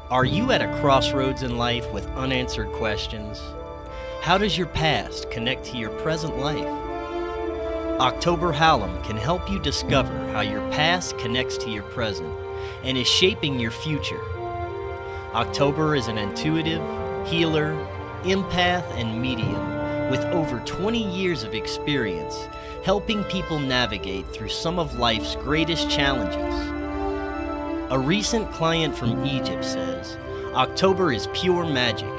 Are you at a crossroads in life with unanswered questions? How does your past connect to your present life? October Hallam can help you discover how your past connects to your present and is shaping your future. October is an intuitive, healer, empath, and medium with over 20 years of experience helping people navigate through some of life's greatest challenges. A recent client from Egypt says, October is pure magic.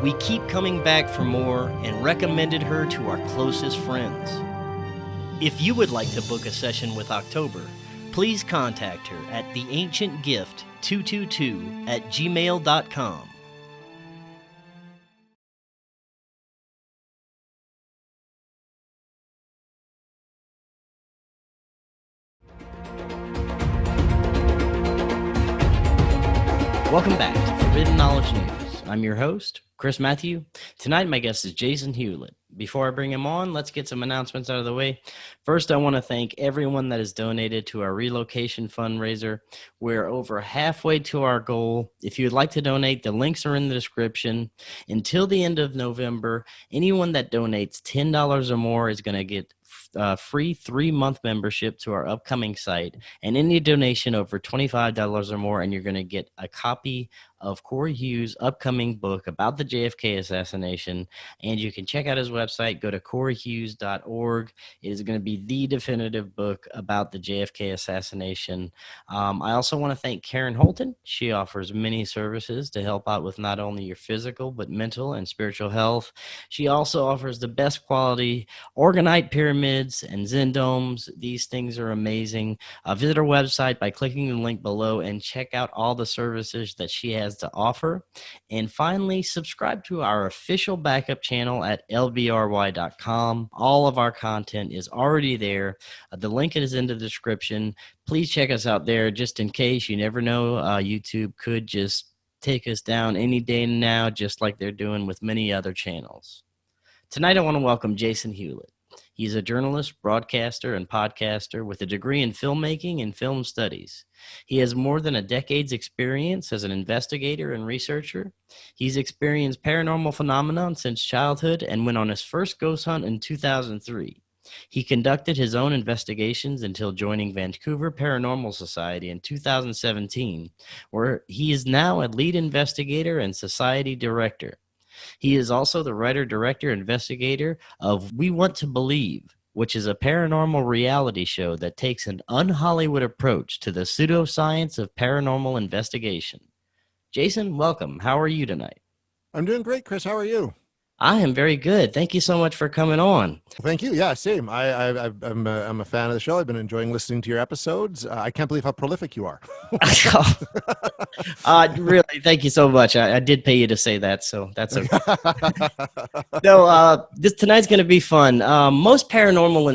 We keep coming back for more and recommended her to our closest friends. If you would like to book a session with October, please contact her at theancientgift222@gmail.com. Welcome back to Forbidden Knowledge News. I'm your host, Chris Matthew. Tonight, my guest is Jason Hewlett. Before I bring him on, let's get some announcements out of the way. First, I want to thank everyone that has donated to our relocation fundraiser. We're over halfway to our goal. If you would like to donate, the links are in the description. Until the end of November, anyone that donates $10 or more is going to get free 3-month membership to our upcoming site, and any donation over $25 or more, and you're going to get a copy of Cory Hughes' upcoming book about the JFK assassination. And you can check out his website. Go to coryhughes.org. It is going to be the definitive book about the JFK assassination. I also want to thank Karen Holton. She offers many services to help out with not only your physical, but mental and spiritual health. She also offers the best quality orgonite pyramids and Zen domes. These things are amazing. Visit her website by clicking the link below and check out all the services that she has to offer. And finally, subscribe to our official backup channel at lbry.com. All of our content is already there. The link is in the description. Please check us out there just in case. You never know, YouTube could just take us down any day now, just like they're doing with many other channels. Tonight, I want to welcome Jason Hewlett. He's a journalist, broadcaster, and podcaster with a degree in filmmaking and film studies. He has more than a decade's experience as an investigator and researcher. He's experienced paranormal phenomenon since childhood and went on his first ghost hunt in 2003. He conducted his own investigations until joining Vancouver Paranormal Society in 2017, where he is now a lead investigator and society director. He is also the writer, director, investigator of We Want to Believe, which is a paranormal reality show that takes an un-Hollywood approach to the pseudoscience of paranormal investigation. Jason, welcome. How are you tonight? I'm doing great, Chris. How are you? I am very good. Thank you so much for coming on. Thank you. Yeah, same. I'm a fan of the show. I've been enjoying listening to your episodes. I can't believe how prolific you are. Really, thank you so much. I did pay you to say that, so that's okay. No, tonight's going to be fun. Most paranormal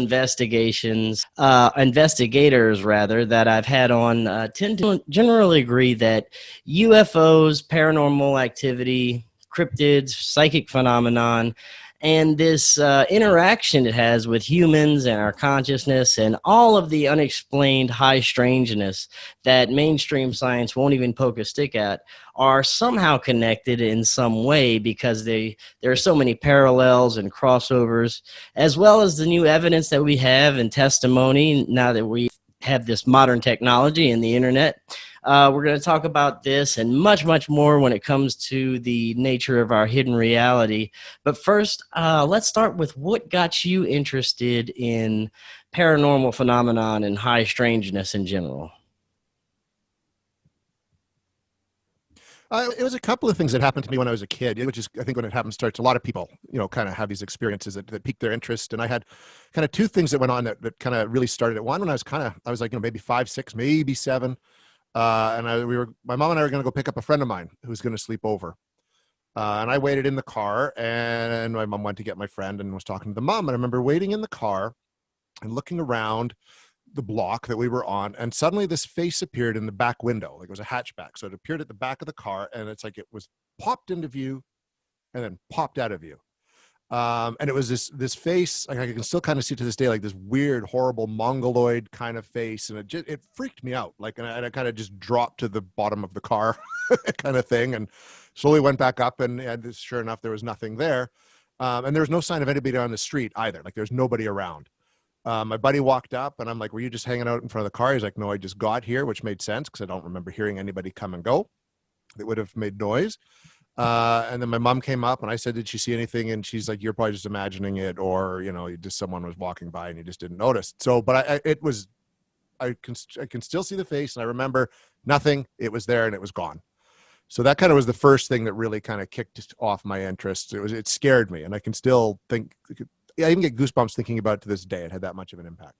investigators rather, that I've had on tend to generally agree that UFOs, paranormal activity, cryptids, psychic phenomenon, and this interaction it has with humans and our consciousness and all of the unexplained high strangeness that mainstream science won't even poke a stick at are somehow connected in some way, because there are so many parallels and crossovers, as well as the new evidence that we have and testimony now that we have this modern technology and the internet. We're going to talk about this and much, much more when it comes to the nature of our hidden reality. But first, let's start with what got you interested in paranormal phenomenon and high strangeness in general. It was a couple of things that happened to me when I was a kid, which is, I think, when it happens, starts a lot of people, kind of have these experiences that pique their interest. And I had kind of two things that went on that kind of really started it. One, when I was like, maybe 5, 6, maybe 7. And my mom and I were going to go pick up a friend of mine who was going to sleep over. And I waited in the car, and my mom went to get my friend and was talking to the mom. And I remember waiting in the car and looking around the block that we were on, and suddenly this face appeared in the back window. Like, it was a hatchback. So it appeared at the back of the car, and it's like it was popped into view and then popped out of view. And it was this face, like I can still kind of see to this day, like this weird, horrible mongoloid kind of face, and it freaked me out. Like, and I kind of just dropped to the bottom of the car, kind of thing, and slowly went back up, and sure enough, there was nothing there, and there was no sign of anybody on the street either. Like, there's nobody around. My buddy walked up, and I'm like, "Were you just hanging out in front of the car?" He's like, "No, I just got here," which made sense because I don't remember hearing anybody come and go that would have made noise. And then my mom came up and I said, "Did she see anything?" And she's like, "You're probably just imagining it, or, just someone was walking by and you just didn't notice." So, but I can still see the face, and I remember nothing. It was there and it was gone. So that kind of was the first thing that really kind of kicked off my interest. It scared me, and I can still think, I even get goosebumps thinking about it to this day. It had that much of an impact.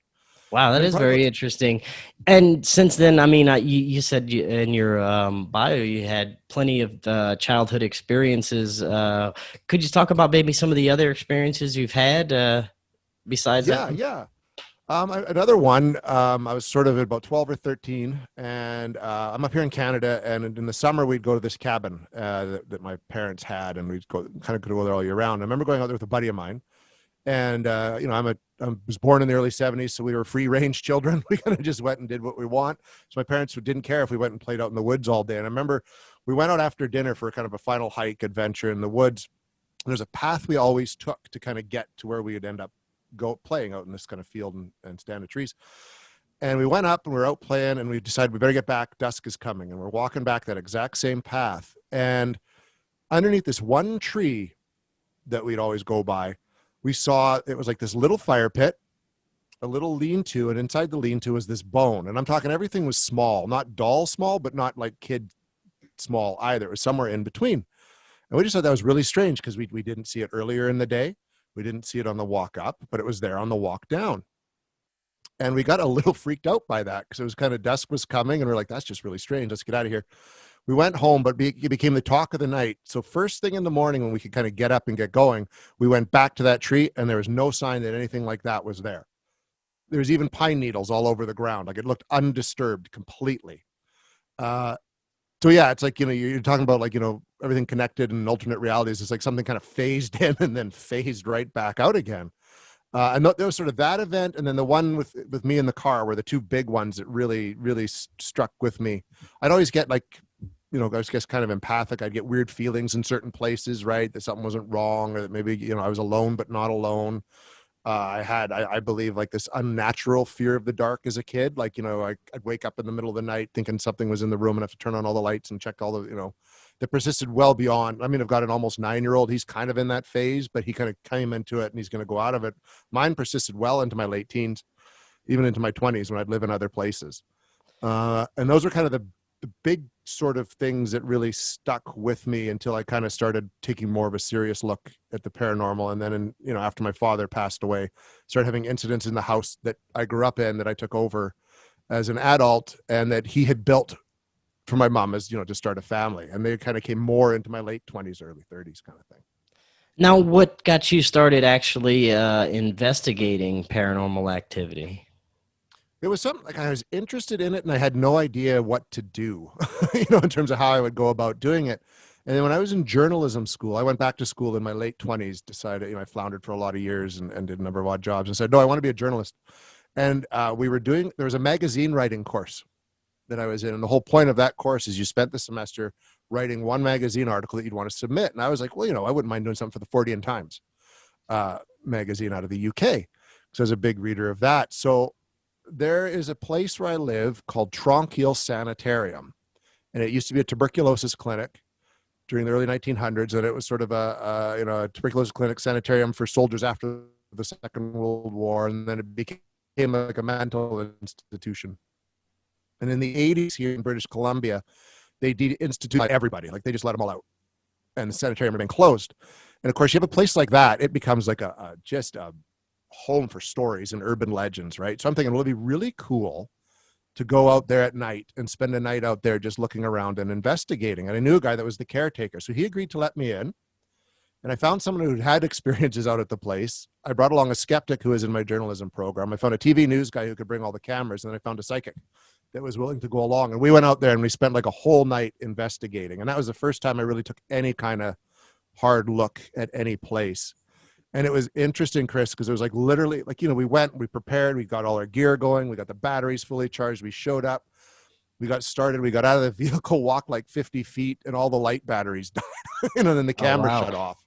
Wow, that is very interesting. And since then, I mean, you said in your bio you had plenty of childhood experiences. Could you talk about maybe some of the other experiences you've had besides that? Yeah. Another one, I was sort of about 12 or 13, and I'm up here in Canada, and in the summer we'd go to this cabin that my parents had, and we'd go there all year round. I remember going out there with a buddy of mine, and I was born in the early 70s, so we were free range children. We kind of just went and did what we want. So my parents didn't care if we went and played out in the woods all day. And I remember we went out after dinner for kind of a final hike adventure in the woods. And there's a path we always took to kind of get to where we would end up playing out in this kind of field and stand of trees. And we went up and we were out playing, and we decided we better get back. Dusk is coming. And we're walking back that exact same path. And underneath this one tree that we'd always go by, we saw, it was like this little fire pit, a little lean-to, and inside the lean-to was this bone. And I'm talking everything was small, not doll small, but not like kid small either. It was somewhere in between. And we just thought that was really strange because we didn't see it earlier in the day. We didn't see it on the walk up, but it was there on the walk down. And we got a little freaked out by that because it was kind of, dusk was coming, and we're like, that's just really strange. Let's get out of here. We went home, but it became the talk of the night. So first thing in the morning, when we could kind of get up and get going, we went back to that tree, and there was no sign that anything like that was there. There was even pine needles all over the ground. Like, it looked undisturbed completely. So yeah, it's like, you're talking about, like, everything connected and alternate realities. It's like something kind of phased in and then phased right back out again. And there was sort of that event, and then the one with me in the car were the two big ones that really, really struck with me. I'd always get, like, I guess kind of empathic. I'd get weird feelings in certain places, right? That something wasn't wrong, or that maybe, I was alone, but not alone. I believe, like, this unnatural fear of the dark as a kid. Like, I'd wake up in the middle of the night thinking something was in the room and have to turn on all the lights and check all the, that persisted well beyond. I mean, I've got an almost 9-year-old. He's kind of in that phase, but he kind of came into it and he's going to go out of it. Mine persisted well into my late teens, even into my 20s when I'd live in other places. And those were kind of the big sort of things that really stuck with me until I kind of started taking more of a serious look at the paranormal. And then, after my father passed away, started having incidents in the house that I grew up in that I took over as an adult, and that he had built for my mom as, to start a family. And they kind of came more into my late 20s, early 30s kind of thing. Now, what got you started actually investigating paranormal activity? It was something, like, I was interested in it and I had no idea what to do, in terms of how I would go about doing it. And then when I was in journalism school, I went back to school in my late 20s, decided, I floundered for a lot of years and did a number of odd jobs, and said, no, I want to be a journalist. And there was a magazine writing course that I was in. And the whole point of that course is you spent the semester writing one magazine article that you'd want to submit. And I was like, well, I wouldn't mind doing something for the Fortean Times magazine out of the UK, because I was a big reader of that. So there is a place where I live called Tronquil Sanitarium, and it used to be a tuberculosis clinic during the early 1900s, and it was sort of a tuberculosis clinic sanitarium for soldiers after the Second World War, and then it became like a mental institution. And in the 80s here in British Columbia, they deinstituted everybody. Like, they just let them all out, and the sanitarium had been closed. And of course, you have a place like that, it becomes like just a home for stories and urban legends, right? So I'm thinking, well, it'd be really cool to go out there at night and spend a night out there just looking around and investigating. And I knew a guy that was the caretaker, so he agreed to let me in. And I found someone who had experiences out at the place. I brought along a skeptic who was in my journalism program. I found a TV news guy who could bring all the cameras, and then I found a psychic that was willing to go along. And we went out there and we spent like a whole night investigating. And that was the first time I really took any kind of hard look at any place. And it was interesting, Chris, because it was like literally like, we went, we prepared, we got all our gear going, we got the batteries fully charged, we showed up, we got started, we got out of the vehicle, walked like 50 feet, and all the light batteries died. And then the camera shut off.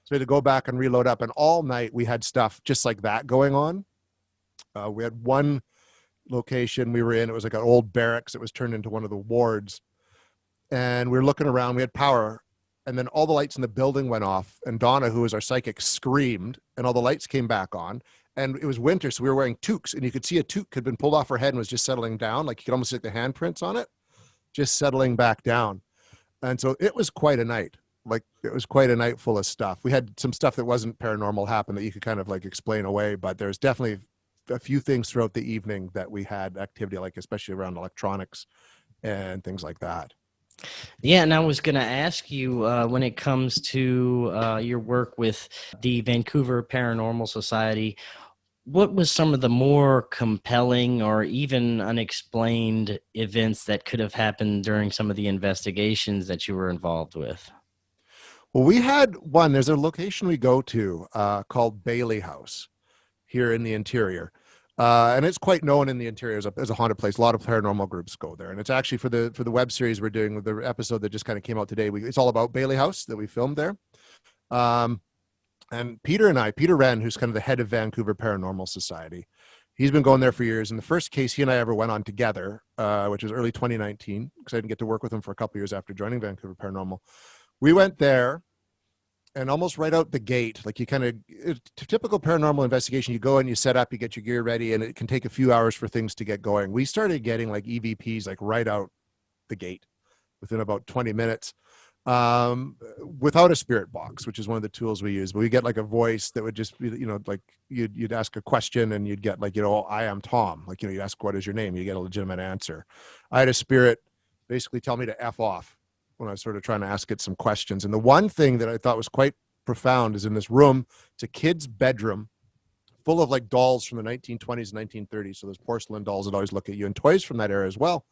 So we had to go back and reload up. And all night we had stuff just like that going on. We had one location we were in. It was like an old barracks. It was turned into one of the wards. And we were looking around. We had power. And then all the lights in the building went off. And Donna, who was our psychic, screamed. And all the lights came back on. And it was winter, so we were wearing toques. And you could see a toque had been pulled off her head and was just settling down. Like you could almost see the handprints on it, just settling back down. And so it was quite a night. Like it was quite a night full of stuff. We had some stuff that wasn't paranormal happen that you could kind of like explain away, but there's definitely a few things throughout the evening that we had activity, like especially around electronics and things like that. Yeah, and I was going to ask you when it comes to your work with the Vancouver Paranormal Society, what was some of the more compelling or even unexplained events that could have happened during some of the investigations that you were involved with? Well, we had one. There's a location we go to called Bailey House here in the interior. And it's quite known in the interior as a haunted place. A lot of paranormal groups go there. And it's actually for the web series we're doing, with the episode that just kind of came out today. It's all about Bailey House that we filmed there. And Peter Wren, who's kind of the head of Vancouver Paranormal Society, he's been going there for years. And the first case he and I ever went on together, which was early 2019, because I didn't get to work with him for a couple of years after joining Vancouver Paranormal. We went there, and almost right out the gate, like typical paranormal investigation, you go and you set up, you get your gear ready, and it can take a few hours for things to get going. We started getting like EVPs like right out the gate within about 20 minutes without a spirit box, which is one of the tools we use. But we get like a voice that would just be, like you'd ask a question and you'd get like, I am Tom. Like, you ask, what is your name? You get a legitimate answer. I had a spirit basically tell me to F off when I was sort of trying to ask it some questions. And the one thing that I thought was quite profound is in this room, it's a kid's bedroom full of like dolls from the 1920s and 1930s. So there's porcelain dolls that always look at you, and toys from that era as well.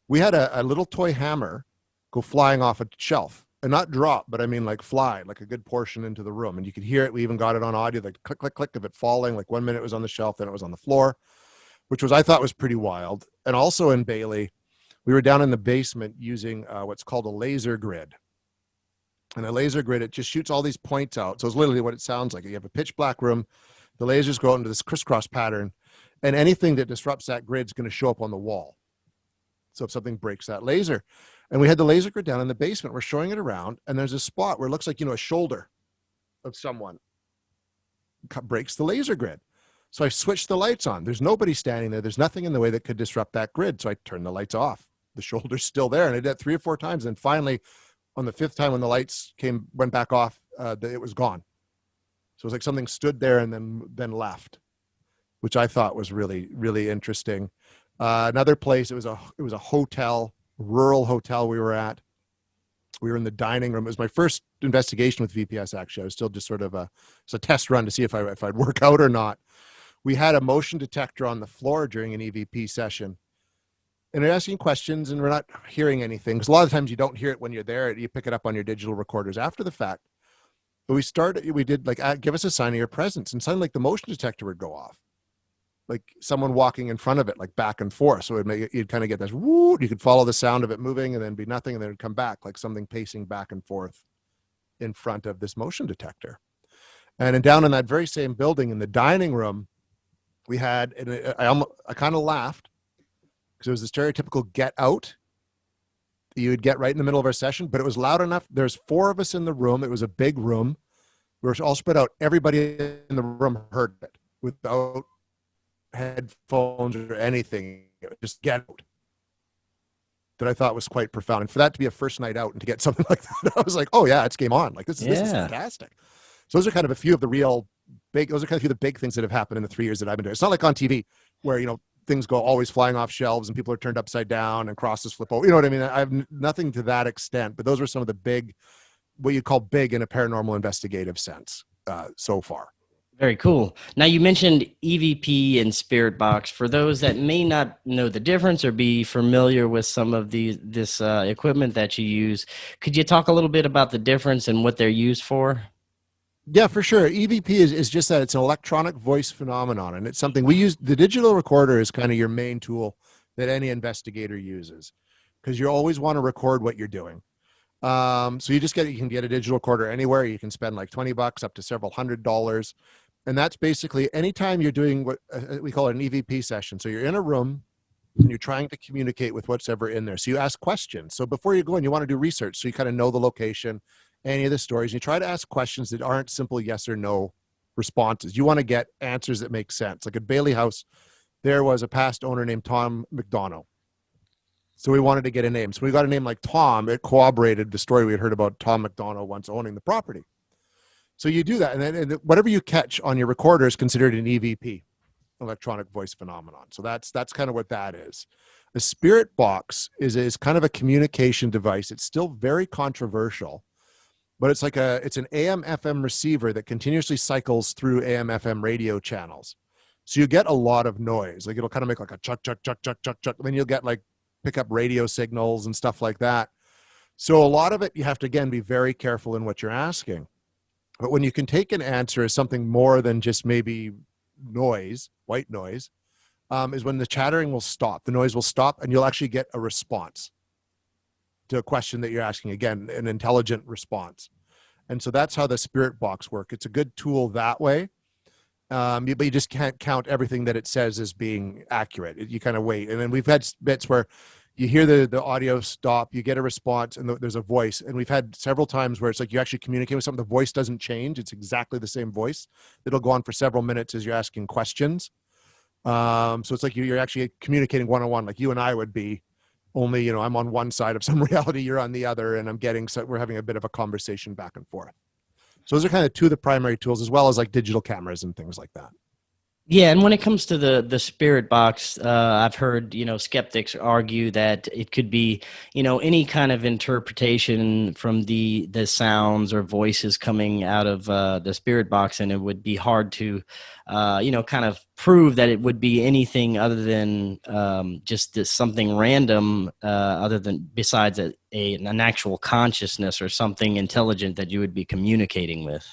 We had a little toy hammer go flying off a shelf, and not drop, but I mean like fly, like a good portion into the room. And you could hear it. We even got it on audio, like click, click, click of it falling. Like 1 minute it was on the shelf, then it was on the floor, which I thought was pretty wild. And also in Bailey, we were down in the basement using what's called a laser grid. And a laser grid, it just shoots all these points out. So it's literally what it sounds like. You have a pitch black room. The lasers go out into this crisscross pattern, and anything that disrupts that grid is going to show up on the wall. So if something breaks that laser. And we had the laser grid down in the basement. We're showing it around, and there's a spot where it looks like, a shoulder of someone breaks the laser grid. So I switched the lights on. There's nobody standing there. There's nothing in the way that could disrupt that grid. So I turned the lights off. The shoulder's still there. And I did that 3 or 4 times. And finally, on the 5th time when the lights went back off, it was gone. So it was like something stood there and then left, which I thought was really, really interesting. Another place, it was a hotel, rural hotel we were at. We were in the dining room. It was my first investigation with VPS, actually. I was still just sort of it's a test run to see if I'd work out or not. We had a motion detector on the floor during an EVP session. And they're asking questions, and we're not hearing anything. Because a lot of times you don't hear it when you're there. You pick it up on your digital recorders after the fact. But we did like, give us a sign of your presence. And suddenly like the motion detector would go off. Like someone walking in front of it, like back and forth. So you'd kind of get this, woo, you could follow the sound of it moving and then be nothing. And then it'd come back like something pacing back and forth in front of this motion detector. And down in that very same building in the dining room, we had, and I kind of laughed because it was the stereotypical get out that you would get right in the middle of our session, but it was loud enough. There's 4 of us in the room. It was a big room. We were all spread out. Everybody in the room heard it without headphones or anything. It was just get out. That I thought was quite profound. And for that to be a first night out and to get something like that, I was like, oh yeah, it's game on. Like this is fantastic. So those are kind of a few of the big things that have happened in the 3 years that I've been doing. It's not like on TV where, things go always flying off shelves and people are turned upside down and crosses flip over. You know what I mean? I have nothing to that extent, but those were some of the big, what you call big in a paranormal investigative sense so far. Very cool. Now you mentioned EVP and Spirit Box. For those that may not know the difference or be familiar with some of this equipment that you use, could you talk a little bit about the difference and what they're used for? Yeah, for sure. EVP is just that. It's an electronic voice phenomenon, and it's something we use. The digital recorder is kind of your main tool that any investigator uses, because you always want to record what you're doing. So you can get a digital recorder anywhere. You can spend like $20 up to several $100s. And that's basically anytime you're doing what we call an EVP session. So you're in a room and you're trying to communicate with what's ever in there. So you ask questions. So before you go in, you want to do research. So you kind of know the location, any of the stories. You try to ask questions that aren't simple yes or no responses. You want to get answers that make sense. Like at Bailey House, there was a past owner named Tom McDonough. So we wanted to get a name. So we got a name like Tom. It corroborated the story we had heard about Tom McDonough once owning the property. So you do that. And then whatever you catch on your recorder is considered an EVP, electronic voice phenomenon. So that's kind of what that is. The spirit box is kind of a communication device. It's still very controversial, but it's an AM FM receiver that continuously cycles through AM FM radio channels. So you get a lot of noise. Like it'll kind of make like a chuck, chuck, chuck, chuck, chuck, chuck. Then you'll get like pick up radio signals and stuff like that. So a lot of it, you have to, again, be very careful in what you're asking. But when you can take an answer as something more than just maybe noise, white noise, is when the chattering will stop, the noise will stop, and you'll actually get a response to a question that you're asking. Again, an intelligent response. And so that's how the spirit box works. It's a good tool that way. But you just can't count everything that it says as being accurate. You kind of wait. And then we've had bits where you hear the audio stop, you get a response, and there's a voice. And we've had several times where it's like you actually communicate with something, the voice doesn't change. It's exactly the same voice. It'll go on for several minutes as you're asking questions. So it's like you're actually communicating one-on-one, like you and I would be, only, I'm on one side of some reality, you're on the other, and we're having a bit of a conversation back and forth. So those are kind of two of the primary tools, as well as like digital cameras and things like that. Yeah, and when it comes to the spirit box, I've heard skeptics argue that it could be any kind of interpretation from the sounds or voices coming out of the spirit box, and it would be hard to kind of prove that it would be anything other than just something random, other than besides an actual consciousness or something intelligent that you would be communicating with.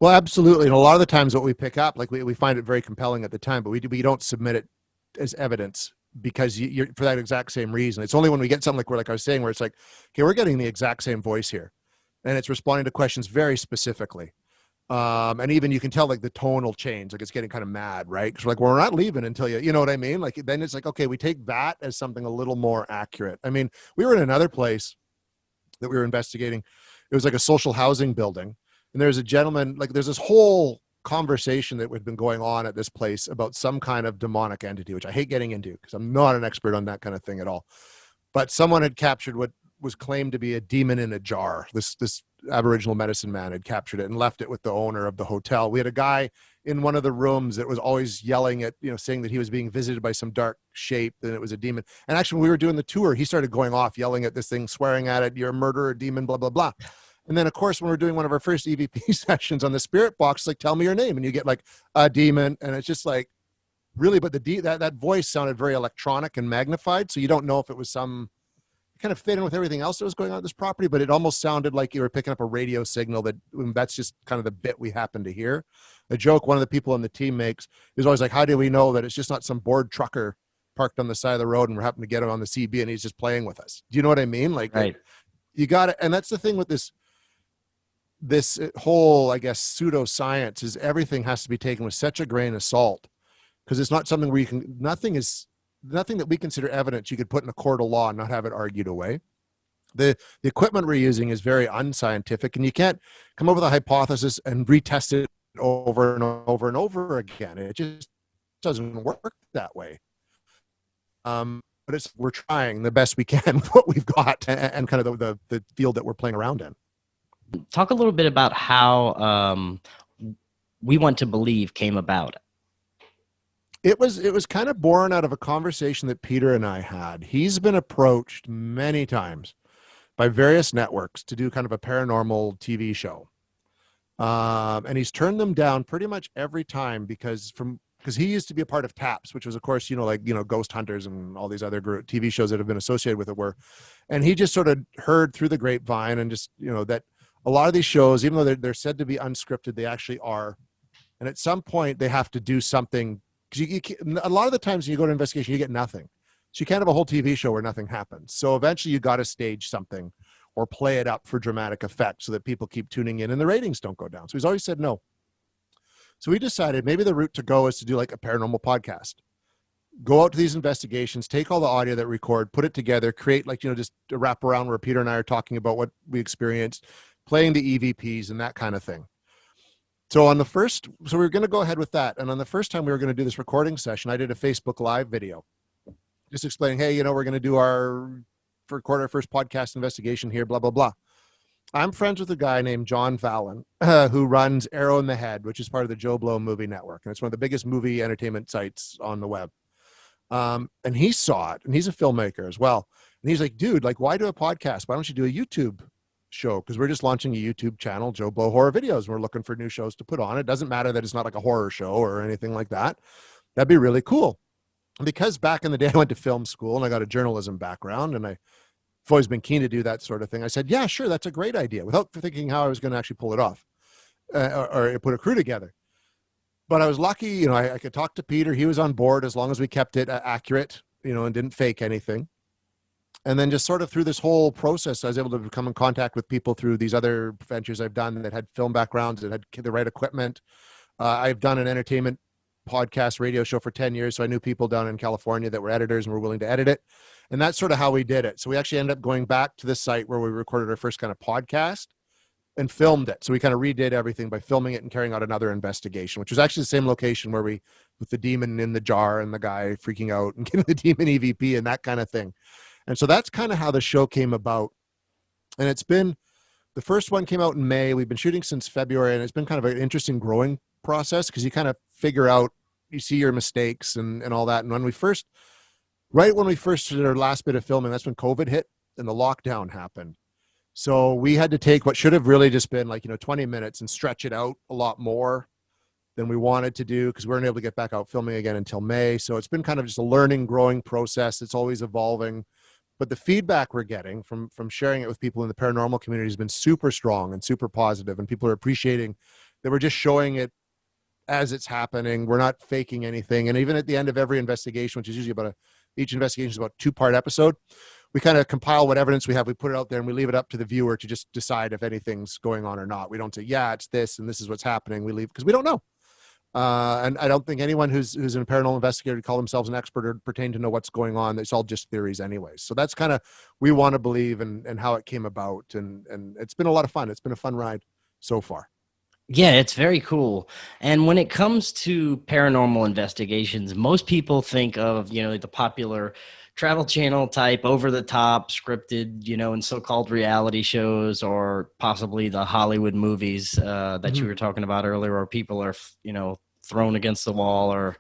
Well, absolutely. And a lot of the times what we pick up, like we find it very compelling at the time, but we don't submit it as evidence because you're for that exact same reason. It's only when we get something like I was saying, where it's like, okay, we're getting the exact same voice here and it's responding to questions very specifically. And even you can tell like the tone will change, like it's getting kind of mad, right? Because like, well, we're not leaving until you know what I mean? Like then it's like, okay, we take that as something a little more accurate. I mean, we were in another place that we were investigating. It was like a social housing building. And there's a gentleman, like there's this whole conversation that had been going on at this place about some kind of demonic entity, which I hate getting into because I'm not an expert on that kind of thing at all. But someone had captured what was claimed to be a demon in a jar. This Aboriginal medicine man had captured it and left it with the owner of the hotel. We had a guy in one of the rooms that was always yelling at, saying that he was being visited by some dark shape and it was a demon. And actually, when we were doing the tour, he started going off, yelling at this thing, swearing at it, "You're a murderer, demon, blah, blah, blah." And then, of course, when we're doing one of our first EVP sessions on the spirit box, like, tell me your name. And you get like a demon. And it's just like, really, but that voice sounded very electronic and magnified. So you don't know if it was kind of fit in with everything else that was going on at this property, but it almost sounded like you were picking up a radio signal that's just kind of the bit we happen to hear. A joke one of the people on the team makes is always like, how do we know that it's just not some bored trucker parked on the side of the road and we're happening to get him on the CB and he's just playing with us? Do you know what I mean? Like, right. You got it. And that's the thing with this whole, I guess, pseudoscience is everything has to be taken with such a grain of salt because it's not something where nothing that we consider evidence you could put in a court of law and not have it argued away. The equipment we're using is very unscientific and you can't come up with a hypothesis and retest it over and over and over again. It just doesn't work that way. But we're trying the best we can with what we've got and kind of the field that we're playing around in. Talk a little bit about how We Want to Believe came about. It was kind of born out of a conversation that Peter and I had. He's been approached many times by various networks to do kind of a paranormal TV show. And he's turned them down pretty much every time because he used to be a part of TAPS, which was, of course, Ghost Hunters and all these other TV shows that have been associated with it and he just sort of heard through the grapevine and just, that a lot of these shows, even though they're said to be unscripted, they actually are. And at some point they have to do something, because a lot of the times when you go to investigation, you get nothing. So you can't have a whole TV show where nothing happens. So eventually you got to stage something or play it up for dramatic effect so that people keep tuning in and the ratings don't go down. So he's always said no. So we decided maybe the route to go is to do like a paranormal podcast. Go out to these investigations, take all the audio that we record, put it together, create like, just a wraparound where Peter and I are talking about what we experienced, playing the EVPs and that kind of thing. So we were going to go ahead with that. And on the first time we were going to do this recording session, I did a Facebook Live video just explaining, hey, we're going to record our first podcast investigation here, blah, blah, blah. I'm friends with a guy named John Fallon, who runs Arrow in the Head, which is part of the Joe Blow movie network. And it's one of the biggest movie entertainment sites on the web. And he saw it, and he's a filmmaker as well. And he's like, dude, like, why do a podcast? Why don't you do a YouTube show? Because we're just launching a YouTube channel, Joe Blow Horror Videos. And we're looking for new shows to put on. It doesn't matter that it's not like a horror show or anything like that. That'd be really cool. And because back in the day, I went to film school and I got a journalism background, and I've always been keen to do that sort of thing. I said, yeah, sure, that's a great idea, without thinking how I was going to actually pull it off or put a crew together. But I was lucky, I could talk to Peter. He was on board as long as we kept it accurate, and didn't fake anything. And then just sort of through this whole process, I was able to come in contact with people through these other ventures I've done that had film backgrounds, that had the right equipment. I've done an entertainment podcast radio show for 10 years. So I knew people down in California that were editors and were willing to edit it. And that's sort of how we did it. So we actually ended up going back to the site where we recorded our first kind of podcast and filmed it. So we kind of redid everything by filming it and carrying out another investigation, which was actually the same location where with the demon in the jar and the guy freaking out and getting the demon EVP and that kind of thing. And so that's kind of how the show came about. And the first one came out in May. We've been shooting since February, and it's been kind of an interesting growing process because you kind of figure out, you see your mistakes and all that. And when we first did our last bit of filming, that's when COVID hit and the lockdown happened. So we had to take what should have really just been 20 minutes and stretch it out a lot more than we wanted to do, because we weren't able to get back out filming again until May. So it's been kind of just a learning, growing process. It's always evolving. But the feedback we're getting from sharing it with people in the paranormal community has been super strong and super positive, and people are appreciating that we're just showing it as it's happening. We're not faking anything. And even at the end of every investigation, which is usually each investigation is about a 2-part episode, we kind of compile what evidence we have, we put it out there, and we leave it up to the viewer to just decide if anything's going on or not. We don't say, yeah, it's this, and this is what's happening. We leave, because we don't know. And I don't think anyone who's a paranormal investigator would call themselves an expert or pertain to know what's going on. It's all just theories anyways. So that's kind of, we want to believe and how it came about. And it's been a lot of fun. It's been a fun ride so far. Yeah, it's very cool. And when it comes to paranormal investigations, most people think of, the popular Travel Channel type, over the top, scripted, and so-called reality shows, or possibly the Hollywood movies that you were talking about earlier, where people are, thrown against the wall, or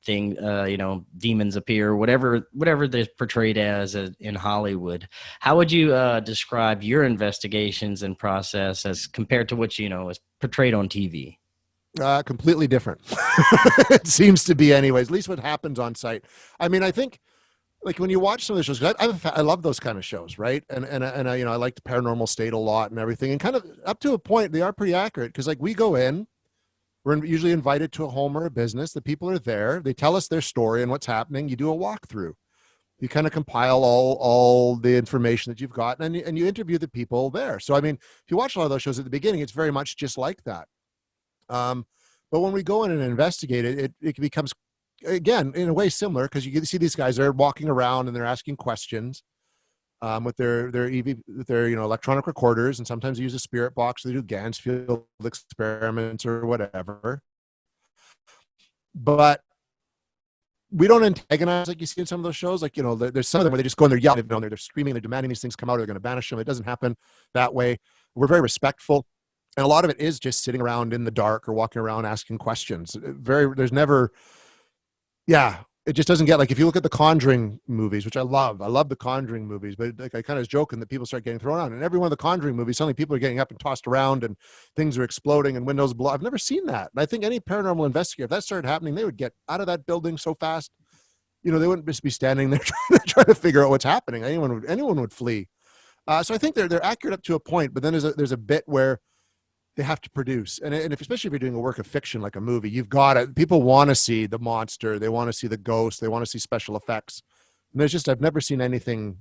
demons appear, whatever they're portrayed as in Hollywood. How would you describe your investigations and process as compared to what is portrayed on TV? Completely different. It seems to be anyways, at least what happens on site. I mean, I think, like, when you watch some of the shows, I love those kind of shows, right? And I like the Paranormal State a lot and everything, and kind of up to a point, they are pretty accurate, because like we go in, we're usually invited to a home or a business. The people are there. They tell us their story and what's happening. You do a walkthrough. You kind of compile all the information that you've got, and you interview the people there. So, I mean, if you watch a lot of those shows at the beginning, it's very much just like that. But when we go in and investigate it, it becomes, again, in a way similar, because you get to see these guys, they're walking around and they're asking questions with their electronic recorders, and sometimes they use a spirit box. They do Gansfield experiments or whatever. But we don't antagonize like you see in some of those shows. Like, there's some of them where they just go and they're yelling, they're screaming, they're demanding these things come out, or they're going to banish them. It doesn't happen that way. We're very respectful. And a lot of it is just sitting around in the dark or walking around asking questions. It just doesn't get, like, if you look at the Conjuring movies, which I love the Conjuring movies, but like I kind of was joking that people start getting thrown out. And every one of the Conjuring movies, suddenly people are getting up and tossed around and things are exploding and windows blow. I've never seen that. And I think any paranormal investigator, if that started happening, they would get out of that building so fast. They wouldn't just be standing there trying to figure out what's happening. Anyone would flee. So I think they're accurate up to a point, but then there's a bit where they have to produce, and if, especially if you're doing a work of fiction like a movie, you've got it. People want to see the monster, they want to see the ghost, they want to see special effects. And I've never seen anything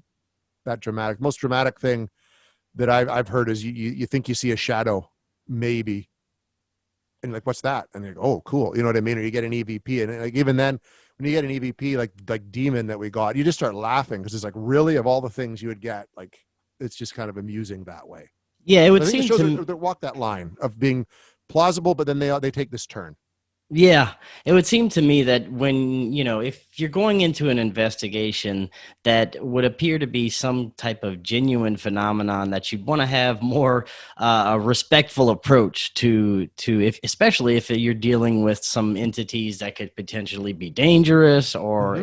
that dramatic. Most dramatic thing that I've heard is you think you see a shadow, maybe, and like, what's that? And you go, oh, cool, you know what I mean? Or you get an EVP, and like, even then, when you get an EVP like Demon that we got, you just start laughing because it's like, really, of all the things you would get, like, it's just kind of amusing that way. Yeah, it would I think seem the shows to that walk that line of being plausible, but then they take this turn. Yeah, it would seem to me that when, if you're going into an investigation that would appear to be some type of genuine phenomenon, that you'd want to have more a respectful approach to if, especially if you're dealing with some entities that could potentially be dangerous, or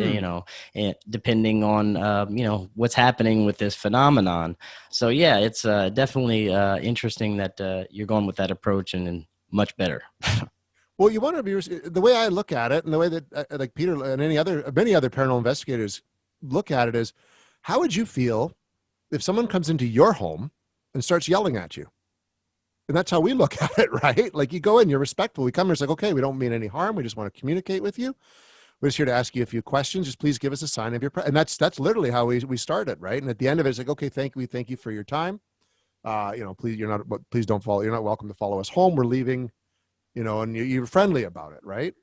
depending on what's happening with this phenomenon. So yeah, it's definitely interesting that you're going with that approach, and much better. Well, you want to be, the way I look at it, and the way that like Peter and many other paranormal investigators look at it, is, how would you feel if someone comes into your home and starts yelling at you? And that's how we look at it, right? Like, you go in, you're respectful. We come here, it's like, okay, we don't mean any harm. We just want to communicate with you. We're just here to ask you a few questions. Just please give us a sign of your and that's literally how we started, right? And at the end of it, it's like, okay, thank you for your time. Please don't follow. You're not welcome to follow us home. We're leaving. And you're friendly about it, right?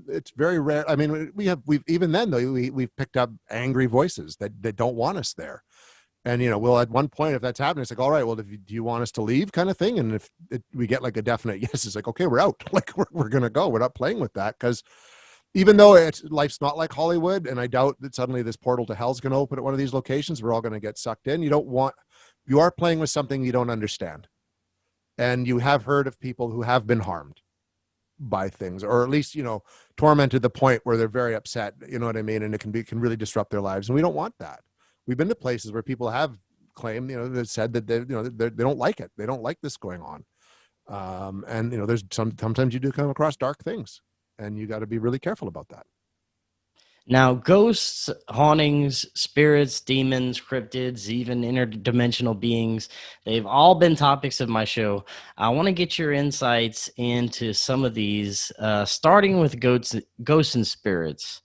It's very rare. I mean, we've even then, though, we've picked up angry voices that don't want us there. And, we'll, at one point, if that's happening, it's like, all right, well, do you want us to leave, kind of thing? And if we get like a definite yes, it's like, okay, we're out. Like, we're going to go. We're not playing with that, because even though life's not like Hollywood, and I doubt that suddenly this portal to hell's going to open at one of these locations, we're all going to get sucked in. You are playing with something you don't understand. And you have heard of people who have been harmed by things, or at least, tormented to the point where they're very upset, you know what I mean? And it can really disrupt their lives. And we don't want that. We've been to places where people have claimed, that said that they don't like it. They don't like this going on. And there's sometimes you do come across dark things, and you got to be really careful about that. Now, ghosts, hauntings, spirits, demons, cryptids, even interdimensional beings, they've all been topics of my show. I want to get your insights into some of these, starting with ghosts and spirits.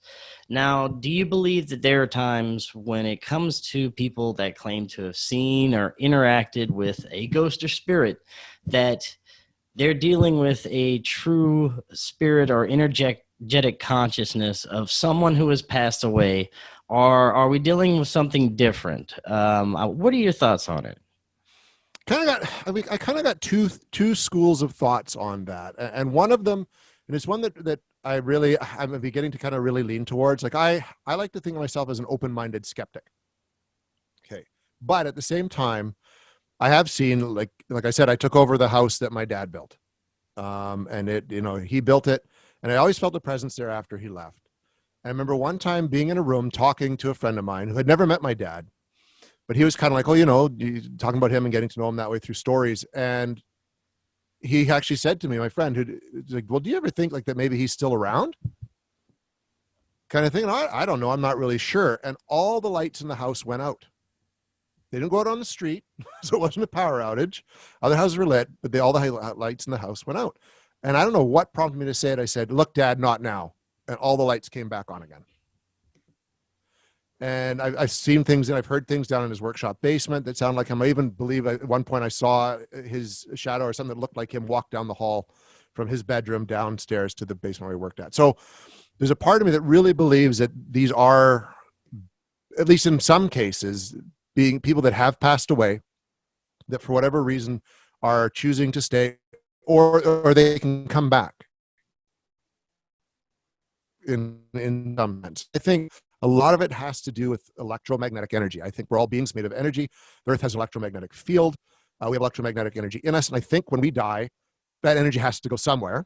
Now, do you believe that there are times when it comes to people that claim to have seen or interacted with a ghost or spirit, that they're dealing with a true spirit or energetic consciousness of someone who has passed away, or are we dealing with something different? What are your thoughts on it? I kind of got two schools of thoughts on that, and one of them, and it's one that I'm beginning to kind of really lean towards. Like, I like to think of myself as an open-minded skeptic. Okay, but at the same time, I have seen, like I said, I took over the house that my dad built, and he built it. And I always felt a presence there after he left. I remember one time being in a room talking to a friend of mine who had never met my dad, but he was kind of like, talking about him and getting to know him that way through stories. And he actually said to me, my friend, who's like, well, do you ever think like that maybe he's still around? Kind of thing. And I don't know. I'm not really sure. And all the lights in the house went out. They didn't go out on the street, so it wasn't a power outage. Other houses were lit, but all the lights in the house went out. And I don't know what prompted me to say it. I said, look, Dad, not now. And all the lights came back on again. And I've seen things, and I've heard things down in his workshop basement that sound like him. I even believe at one point I saw his shadow or something that looked like him walk down the hall from his bedroom downstairs to the basement where he worked at. So there's a part of me that really believes that these are, at least in some cases, being people that have passed away, that for whatever reason are choosing to stay, or they can come back in some sense. I think a lot of it has to do with electromagnetic energy. I think we're all beings made of energy. The Earth has an electromagnetic field. We have electromagnetic energy in us. And I think when we die, that energy has to go somewhere.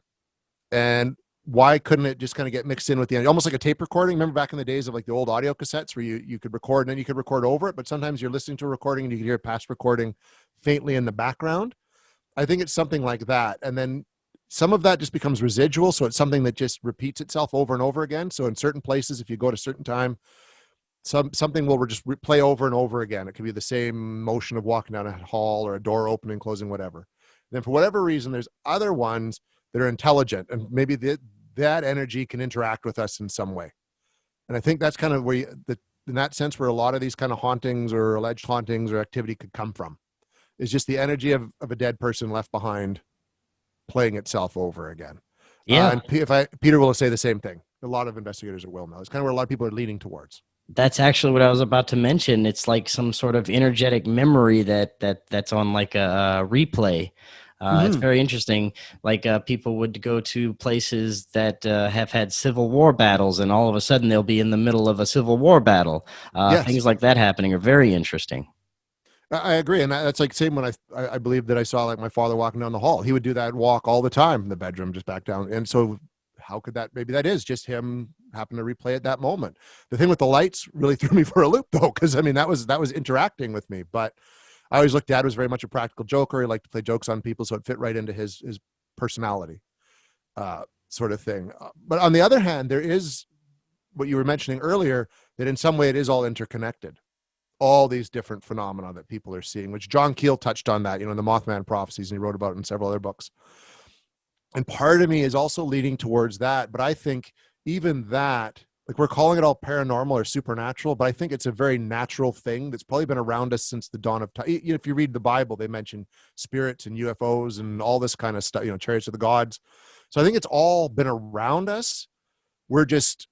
And why couldn't it just kind of get mixed in with the energy? Almost like a tape recording. Remember back in the days of like the old audio cassettes where you could record and then you could record over it, but sometimes you're listening to a recording and you can hear past recording faintly in the background. I think it's something like that. And then some of that just becomes residual. So it's something that just repeats itself over and over again. So in certain places, if you go at a certain time, something will just play over and over again. It could be the same motion of walking down a hall or a door opening, closing, whatever. And then for whatever reason, there's other ones that are intelligent, and maybe that energy can interact with us in some way. And I think that's kind of where in that sense, where a lot of these kind of hauntings or alleged hauntings or activity could come from, is just the energy of a dead person left behind playing itself over again. Yeah. And Peter will say the same thing. A lot of investigators will know. It's kind of where a lot of people are leaning towards. That's actually what I was about to mention. It's like some sort of energetic memory that's on like a replay. It's very interesting. Like people would go to places that have had Civil War battles, and all of a sudden they'll be in the middle of a Civil War battle. Yes. Things like that happening are very interesting. I agree, and that's like same when I believe that I saw like my father walking down the hall. He would do that walk all the time in the bedroom, just back down. And so, how could that? Maybe that is just him happen to replay at that moment. The thing with the lights really threw me for a loop, though, because I mean that was interacting with me. But I always looked at it as very much a practical joker. He liked to play jokes on people, so it fit right into his personality, sort of thing. But on the other hand, there is what you were mentioning earlier, that in some way it is all interconnected. All these different phenomena that people are seeing, which John Keel touched on that, in the Mothman prophecies, and he wrote about it in several other books. And part of me is also leading towards that, but I think even that, like we're calling it all paranormal or supernatural, but I think it's a very natural thing that's probably been around us since the dawn of time. If you read the Bible, they mention spirits and UFOs and all this kind of stuff, chariots of the gods. So I think it's all been around us. We're just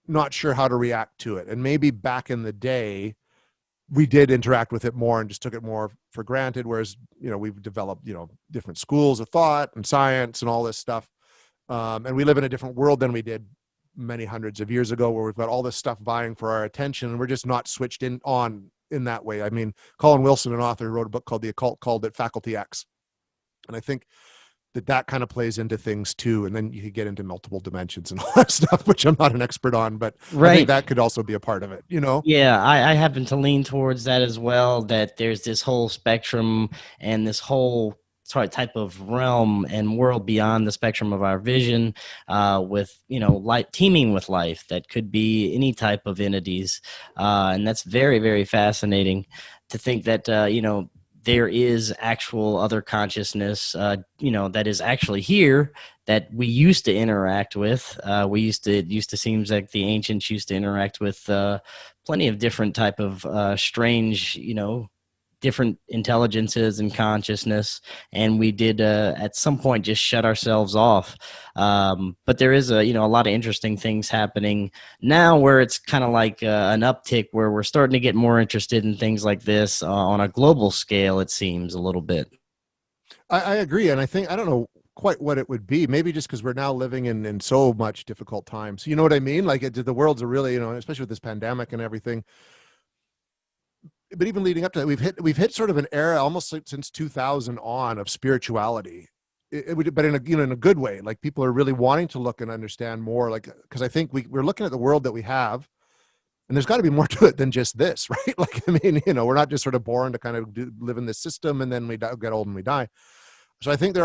not sure how to react to it. And maybe back in the day, we did interact with it more and just took it more for granted. Whereas, we've developed, different schools of thought and science and all this stuff. And we live in a different world than we did many hundreds of years ago, where we've got all this stuff vying for our attention, and we're just not switched on in that way. I mean, Colin Wilson, an author who wrote a book called The Occult, called it Faculty X. And I think that kind of plays into things too. And then you could get into multiple dimensions and all that stuff, which I'm not an expert on, but I think that could also be a part of it, Yeah, I happen to lean towards that as well, that there's this whole spectrum and this whole type of realm and world beyond the spectrum of our vision, with light teeming with life that could be any type of entities, and that's very, very fascinating to think that there is actual other consciousness, that is actually here, that we used to interact with. It used to seems like the ancients used to interact with plenty of different type of strange, different intelligences and consciousness, and we did at some point just shut ourselves off. But there is a lot of interesting things happening now, where it's kind of like an uptick, where we're starting to get more interested in things like this on a global scale. It seems a little bit. I agree, and I don't know quite what it would be. Maybe just because we're now living in so much difficult times. You know what I mean? Like the world's a really, especially with this pandemic and everything. But even leading up to that, we've hit sort of an era almost like since 2000 on of spirituality. But in a good way. Like people are really wanting to look and understand more. Like, because I think we're looking at the world that we have, and there's got to be more to it than just this, right? Like, I mean, we're not just sort of born to kind of live in this system and then we get old and we die. So I think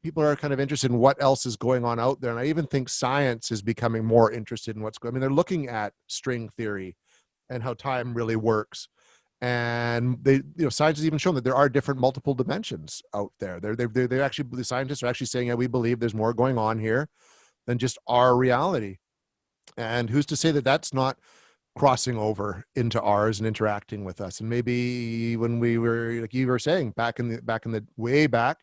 people are kind of interested in what else is going on out there. And I even think science is becoming more interested in what's going on. I mean, they're looking at string theory and how time really works. And science has even shown that there are different multiple dimensions out there. They're actually, the scientists are actually saying, yeah, we believe there's more going on here than just our reality. And who's to say that that's not crossing over into ours and interacting with us? And maybe when we were, like you were saying, back in the way back,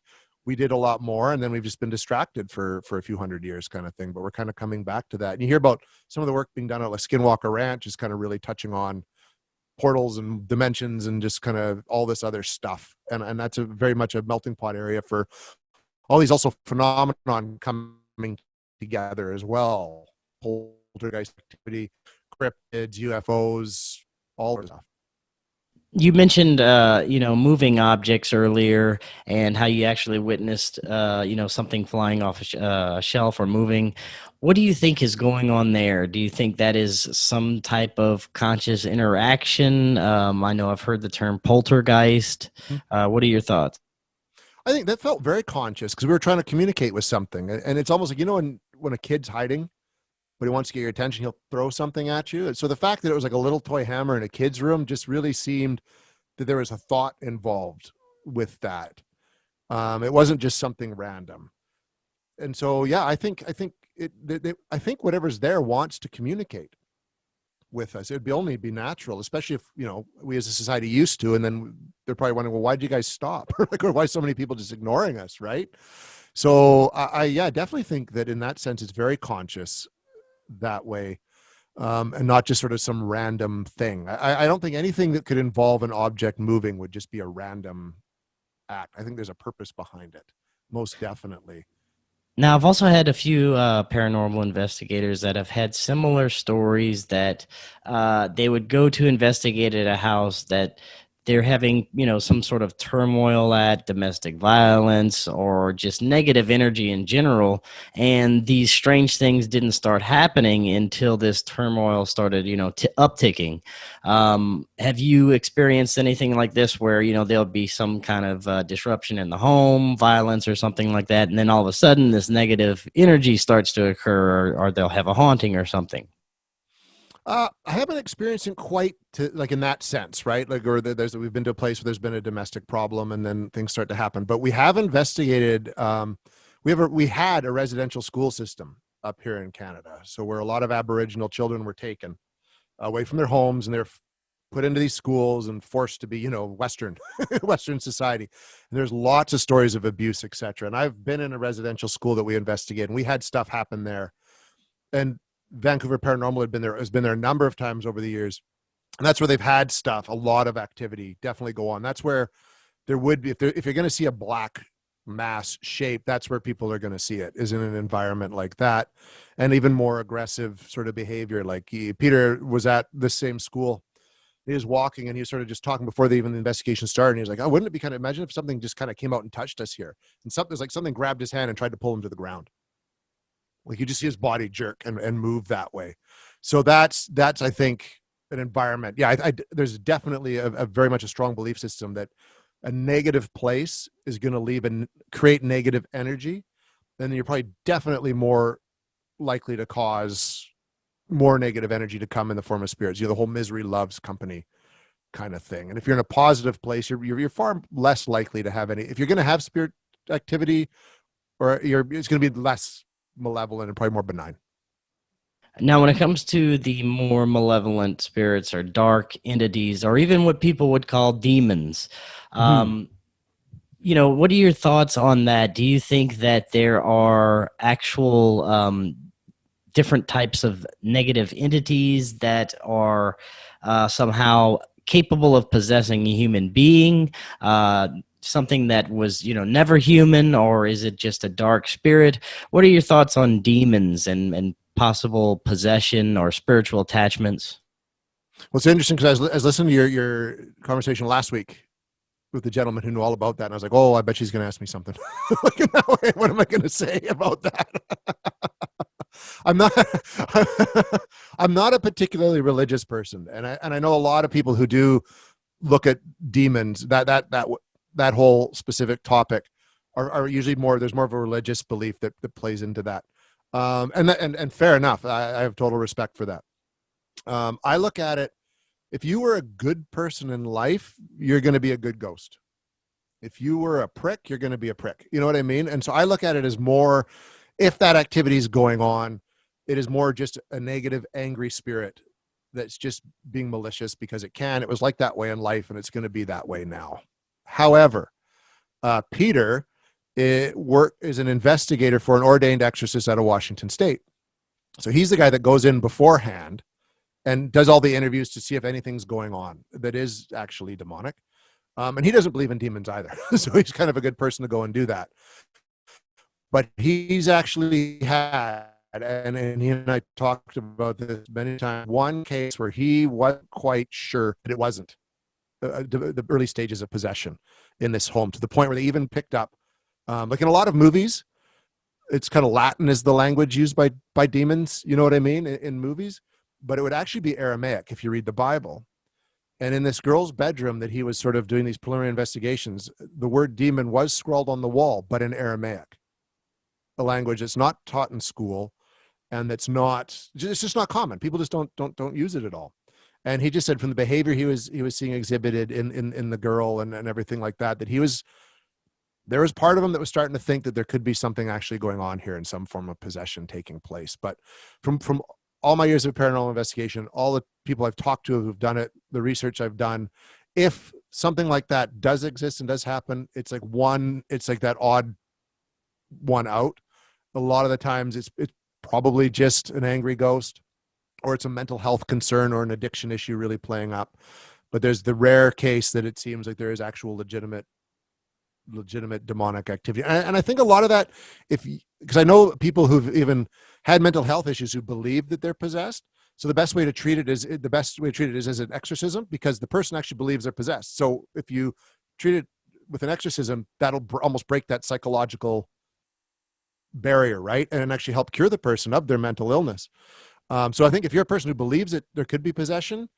we did a lot more, and then we've just been distracted for a few hundred years, kind of thing. But we're kind of coming back to that. And you hear about some of the work being done at like Skinwalker Ranch is kind of really touching on portals and dimensions and just kind of all this other stuff. And that's very much a melting pot area for all these also phenomenon coming together as well. Poltergeist activity, cryptids, UFOs, all of stuff. You mentioned, moving objects earlier, and how you actually witnessed, something flying off a shelf or moving. What do you think is going on there? Do you think that is some type of conscious interaction? I know I've heard the term poltergeist. What are your thoughts? I think that felt very conscious because we were trying to communicate with something. And it's almost like, when a kid's hiding, but he wants to get your attention, he'll throw something at you. And so the fact that it was like a little toy hammer in a kid's room just really seemed that there was a thought involved with that. It wasn't just something random. And so, yeah, I think whatever's there wants to communicate with us. It'd only be natural, especially if, we as a society used to, and then they're probably wondering, well, why did you guys stop? Or why so many people just ignoring us, right? So I definitely think that in that sense, it's very conscious that way, and not just sort of some random thing. I don't think anything that could involve an object moving would just be a random act. I think there's a purpose behind it, most definitely. Now, I've also had a few paranormal investigators that have had similar stories that they would go to investigate at a house that they're having, some sort of turmoil at, domestic violence, or just negative energy in general. And these strange things didn't start happening until this turmoil started, upticking. Have you experienced anything like this where, there'll be some kind of disruption in the home, violence or something like that, and then all of a sudden this negative energy starts to occur, or they'll have a haunting or something? I haven't experienced it quite to like in that sense, right? Like, or we've been to a place where there's been a domestic problem and then things start to happen. But we have investigated. We had a residential school system up here in Canada, so where a lot of Aboriginal children were taken away from their homes and they're put into these schools and forced to be, Western Western society. And there's lots of stories of abuse, etc. And I've been in a residential school that we investigated, and we had stuff happen there. And Vancouver Paranormal has been there a number of times over the years. And that's where they've had stuff, a lot of activity definitely go on. That's where there would be, if you're going to see a black mass shape, that's where people are going to see it, is in an environment like that. And even more aggressive sort of behavior. Like Peter was at the same school. He was walking and he was sort of just talking before the investigation started. And he was like, oh, wouldn't it be kind of, imagine if something just kind of came out and touched us here. And something grabbed his hand and tried to pull him to the ground. Like you just see his body jerk and move that way. So that's I think an environment. Yeah, there's definitely a very much a strong belief system that a negative place is going to leave and create negative energy. Then you're probably definitely more likely to cause more negative energy to come in the form of spirits. The whole misery loves company kind of thing. And if you're in a positive place, you're far less likely to have any. If you're going to have spirit activity, it's going to be less malevolent and probably more benign. Now, when it comes to the more malevolent spirits or dark entities, or even what people would call demons, what are your thoughts on that? Do you think that there are actual different types of negative entities that are somehow capable of possessing a human being? Something that was, never human, or is it just a dark spirit? What are your thoughts on demons and possible possession or spiritual attachments? Well, it's interesting because I was listening to your conversation last week with the gentleman who knew all about that, and I was like, oh, I bet she's going to ask me something. Like, what am I going to say about that? I'm not a particularly religious person, and I know a lot of people who do look at demons, that whole specific topic are usually there's more of a religious belief that plays into that. And fair enough. I have total respect for that. I look at it, if you were a good person in life, you're going to be a good ghost. If you were a prick, you're going to be a prick. You know what I mean? And so I look at it as more, if that activity is going on, it is more just a negative, angry spirit that's just being malicious because it can. It was like that way in life, and it's going to be that way now. However, Peter is an investigator for an ordained exorcist out of Washington State. So he's the guy that goes in beforehand and does all the interviews to see if anything's going on that is actually demonic. And he doesn't believe in demons either. So he's kind of a good person to go and do that. But he's actually had, and he and I talked about this many times, one case where he wasn't quite sure that it wasn't the early stages of possession in this home, to the point where they even picked up, like in a lot of movies, it's kind of Latin is the language used by demons, you know what I mean, in movies, but it would actually be Aramaic if you read the Bible. And in this girl's bedroom that he was sort of doing these preliminary investigations, the word demon was scrawled on the wall, but in Aramaic, a language that's not taught in school. and that's not, it's just not common. People just don't use it at all. And he just said from the behavior he was seeing exhibited in the girl and everything like that, that there was part of him that was starting to think that there could be something actually going on here in some form of possession taking place. But from all my years of paranormal investigation, all the people I've talked to who've done it, the research I've done, if something like that does exist and does happen, it's like that odd one out. A lot of the times it's probably just an angry ghost, or it's a mental health concern or an addiction issue really playing up. But there's the rare case that it seems like there is actual legitimate demonic activity. And I think a lot of that, because I know people who've even had mental health issues who believe that they're possessed. So the best way to treat it is as an exorcism, because the person actually believes they're possessed. So if you treat it with an exorcism, that'll almost break that psychological barrier, right? And actually help cure the person of their mental illness. So I think if you're a person who believes that there could be possession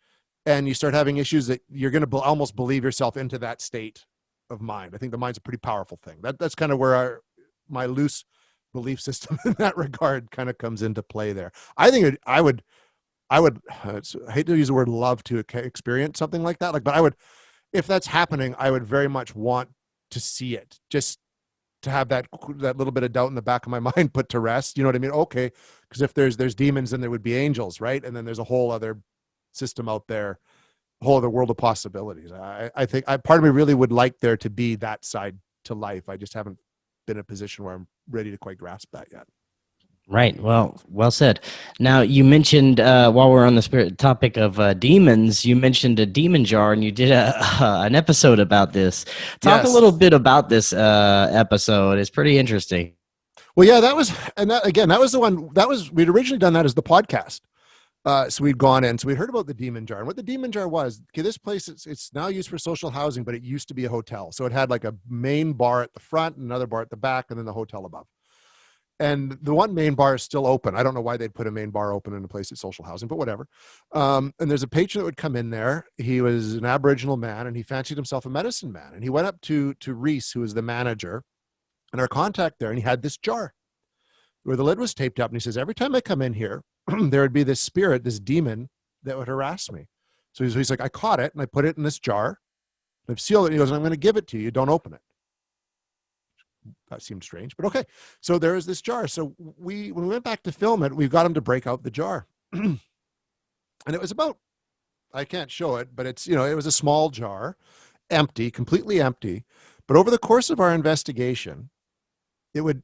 and you start having issues, that you're going to almost believe yourself into that state of mind. I think the mind's a pretty powerful thing. That's kind of where my loose belief system in that regard kind of comes into play there. I think I would I hate to use the word love to experience something like that. But I would, if that's happening, I would very much want to see it, just to have that little bit of doubt in the back of my mind put to rest. You know what I mean? Okay. Because if there's demons, then there would be angels, right? And then there's a whole other system out there, a whole other world of possibilities. I think part of me really would like there to be that side to life. I just haven't been in a position where I'm ready to quite grasp that yet. Right. Well said. Now, you mentioned, while we're on the spirit topic of demons, you mentioned a demon jar, and you did an episode about this. Talk Yes. a little bit about this episode. It's pretty interesting. Well, yeah, that was the one, we'd originally done that as the podcast. So we'd gone in, so we'd heard about the demon jar, and what the demon jar was. Okay, this place, it's now used for social housing, but it used to be a hotel. So it had like a main bar at the front, another bar at the back, and then the hotel above. And the one main bar is still open. I don't know why they'd put a main bar open in a place at social housing, but whatever. And there's a patron that would come in there. He was an Aboriginal man, and he fancied himself a medicine man. And he went up to Reese, who was the manager, and our contact there, and he had this jar where the lid was taped up. And he says, every time I come in here, there would be this spirit, this demon that would harass me. So he's like, I caught it and I put it in this jar. I've sealed it. And he goes, I'm going to give it to you. Don't open it. That seemed strange, but okay. So there is this jar. So when we went back to film it, we got him to break out the jar. And it was about, I can't show it, but it's, it was a small jar, empty, completely empty. But over the course of our investigation, it would,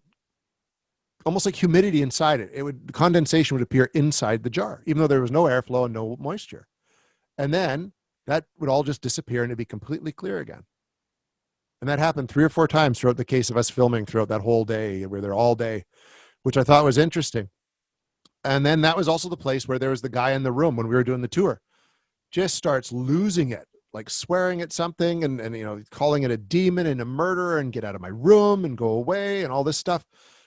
almost like humidity inside it, the condensation would appear inside the jar, even though there was no airflow and no moisture. And then that would all just disappear and it'd be completely clear again. And that happened 3 or 4 times throughout the case of us filming throughout that whole day. We were there all day, which I thought was interesting. And then that was also the place where there was the guy in the room when we were doing the tour, just starts losing it, like swearing at something and calling it a demon and a murderer and get out of my room and go away and all this stuff.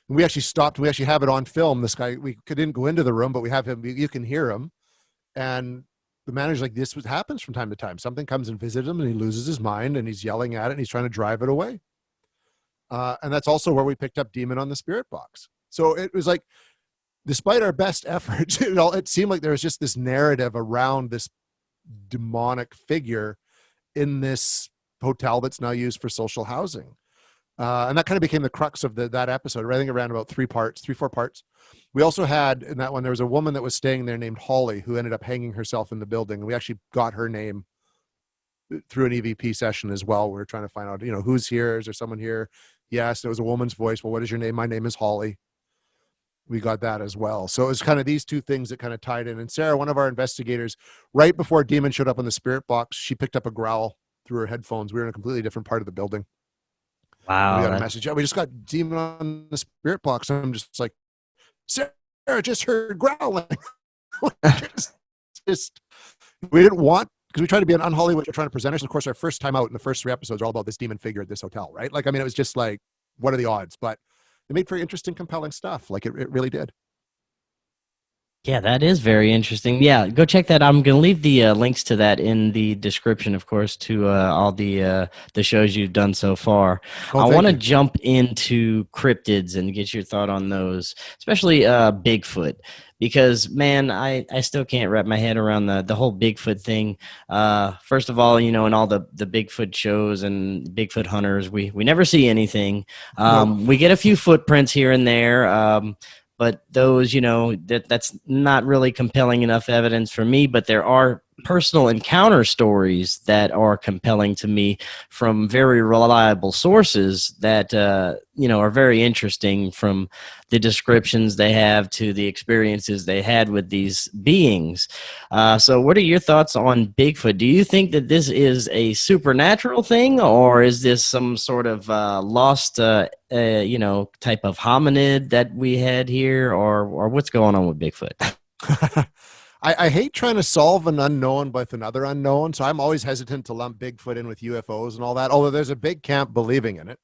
And we actually stopped. We actually have it on film. This guy, we didn't go into the room, but we have him. You can hear him. And the manager's like, this happens from time to time. Something comes and visits him and he loses his mind and he's yelling at it and he's trying to drive it away. And that's also where we picked up Demon on the Spirit Box. So it was like, despite our best efforts, it seemed like there was just this narrative around this demonic figure in this hotel that's now used for social housing. And that kind of became the crux of that episode. I think it ran about 3 parts, 4 parts. We also had in that one, there was a woman that was staying there named Holly who ended up hanging herself in the building. And we actually got her name through an EVP session as well. We were trying to find out, who's here? Is there someone here? Yes, there was a woman's voice. Well, what is your name? My name is Holly. We got that as well. So it was kind of these 2 things that kind of tied in. And Sarah, one of our investigators, right before Demon showed up on the Spirit Box, she picked up a growl through her headphones. We were in a completely different part of the building. Wow. We got a message. We just got Demon on the Spirit Box. And I'm just like, Sarah just heard growling. just we didn't want, because we tried to be an un-Hollywood, trying to present us. And of course, our first time out in the first 3 episodes are all about this demon figure at this hotel, right? It was just like, what are the odds? But it made very interesting, compelling stuff. It really did. Yeah, that is very interesting. Yeah, go check that. I'm going to leave the links to that in the description, of course, to all the shows you've done so far. Oh, I thank want to you. jump into cryptids and get your thought on those, especially Bigfoot, because man, I still can't wrap my head around the whole Bigfoot thing. First of all, in all the Bigfoot shows and Bigfoot hunters, we never see anything. Nope. We get a few footprints here and there. But those, that's not really compelling enough evidence for me. But there are personal encounter stories that are compelling to me from very reliable sources that are very interesting, from the descriptions they have to the experiences they had with these beings. So what are your thoughts on Bigfoot? Do you think that this is a supernatural thing, or is this some sort of lost type of hominid that we had here, or what's going on with Bigfoot? I hate trying to solve an unknown with another unknown, so I'm always hesitant to lump Bigfoot in with UFOs and all that, although there's a big camp believing in it.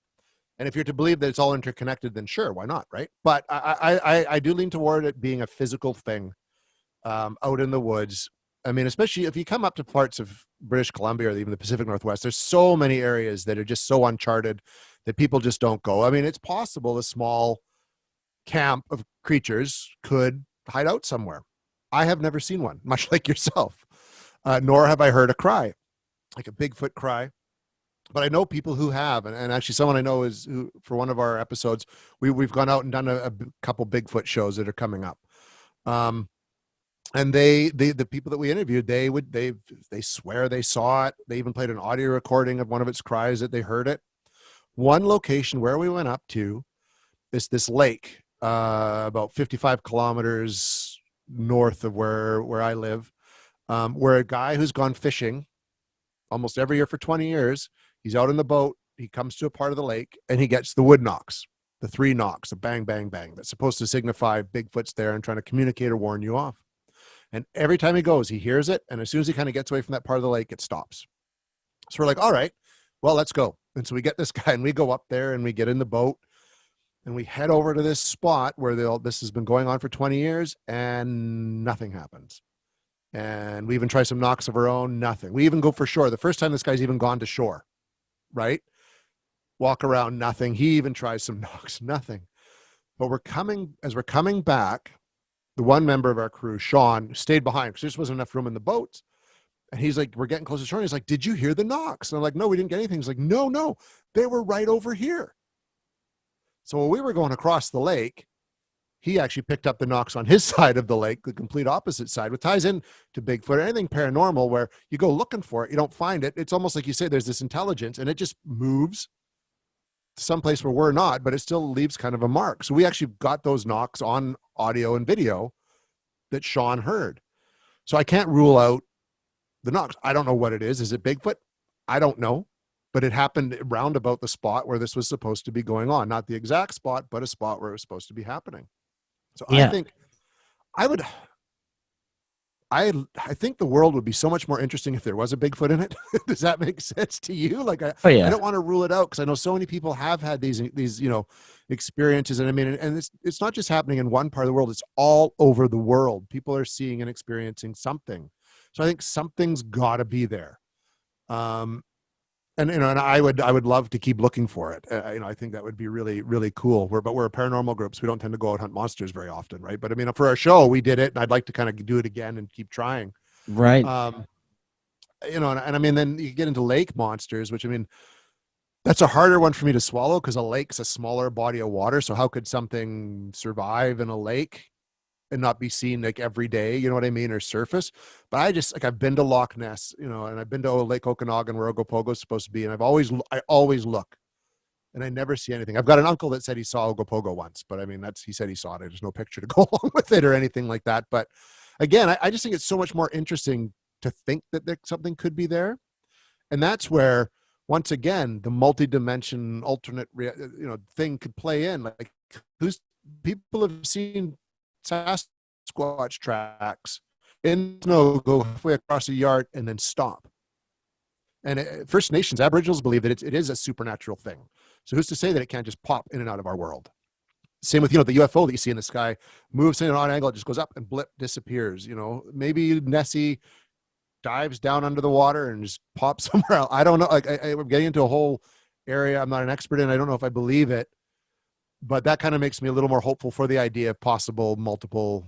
And if you're to believe that it's all interconnected, then sure, why not, right? But I do lean toward it being a physical thing out in the woods. I mean, especially if you come up to parts of British Columbia or even the Pacific Northwest, there's so many areas that are just so uncharted that people just don't go. I mean, it's possible a small camp of creatures could hide out somewhere. I have never seen one, much like yourself, nor have I heard a cry, like a Bigfoot cry. But I know people who have, and actually someone I know is who, for one of our episodes, we've gone out and done a couple Bigfoot shows that are coming up. And the people that we interviewed, they swear they saw it. They even played an audio recording of one of its cries that they heard it. One location where we went up to is this lake, about 55 kilometers north of where I live, where a guy who's gone fishing almost every year for 20 years, he's out in the boat, he comes to a part of the lake, and he gets the wood knocks, the 3 knocks, the bang, bang, bang, that's supposed to signify Bigfoot's there and trying to communicate or warn you off. And every time he goes, he hears it, and as soon as he kind of gets away from that part of the lake, it stops. So we're like, all right, well, let's go. And so we get this guy, and we go up there, and we get in the boat, and we head over to this spot where this has been going on for 20 years, and nothing happens. And we even try some knocks of our own, nothing. We even go for shore. The first time this guy's even gone to shore, right? Walk around, nothing. He even tries some knocks, nothing. But as we're coming back, the one member of our crew, Sean, stayed behind because there just wasn't enough room in the boats. And he's like, we're getting close to shore. And he's like, did you hear the knocks? And I'm like, no, we didn't get anything. He's like, no, they were right over here. So when we were going across the lake, he actually picked up the knocks on his side of the lake, the complete opposite side, which ties in to Bigfoot or anything paranormal where you go looking for it, you don't find it. It's almost like you say there's this intelligence and it just moves to someplace where we're not, but it still leaves kind of a mark. So we actually got those knocks on audio and video that Sean heard. So I can't rule out the knocks. I don't know what it is. Is it Bigfoot? I don't know. But it happened round about the spot where this was supposed to be going on. Not the exact spot, but a spot where it was supposed to be happening. So I Yeah. think I think the world would be so much more interesting if there was a Bigfoot in it. Does that make sense to you? Like Oh I yeah. don't want to rule it out because I know so many people have had these experiences, and I mean, and it's not just happening in one part of the world; it's all over the world. People are seeing and experiencing something. So I think something's got to be there. And and I would love to keep looking for it. I think that would be really, really cool. But we're a paranormal group, so we don't tend to go out hunt monsters very often, right? But I mean, for our show, we did it, and I'd like to kind of do it again and keep trying. Right. Um, and I mean, then you get into lake monsters, which I mean, that's a harder one for me to swallow because a lake's a smaller body of water. So how could something survive in a lake and not be seen like every day, you know what I mean, or surface? But I just like I've been to Loch Ness, and I've been to Lake Okanagan where Ogopogo is supposed to be, and I always look, and I never see anything. I've got an uncle that said he saw Ogopogo once, but I mean he said he saw it. There's no picture to go along with it or anything like that. But again, I just think it's so much more interesting to think that something could be there, and that's where once again the multi-dimension alternate thing could play in. Like who's people have seen Sasquatch tracks in snow go halfway across a yard and then stop. And First Nations Aboriginals believe that it is a supernatural thing. So who's to say that it can't just pop in and out of our world? Same with, the UFO that you see in the sky moves in an odd angle, it just goes up and blip, disappears. Maybe Nessie dives down under the water and just pops somewhere else. I don't know. Like I'm getting into a whole area I'm not an expert in. I don't know if I believe it, but that kind of makes me a little more hopeful for the idea of possible multiple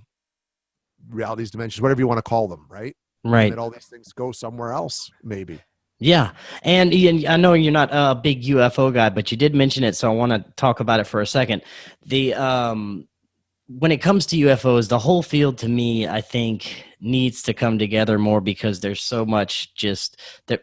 realities, dimensions, whatever you want to call them, right? Right. And that all these things go somewhere else, maybe. Yeah. And Ian, I know you're not a big UFO guy, but you did mention it, so I want to talk about it for a second. The when it comes to UFOs, the whole field to me, I think, needs to come together more because there's so much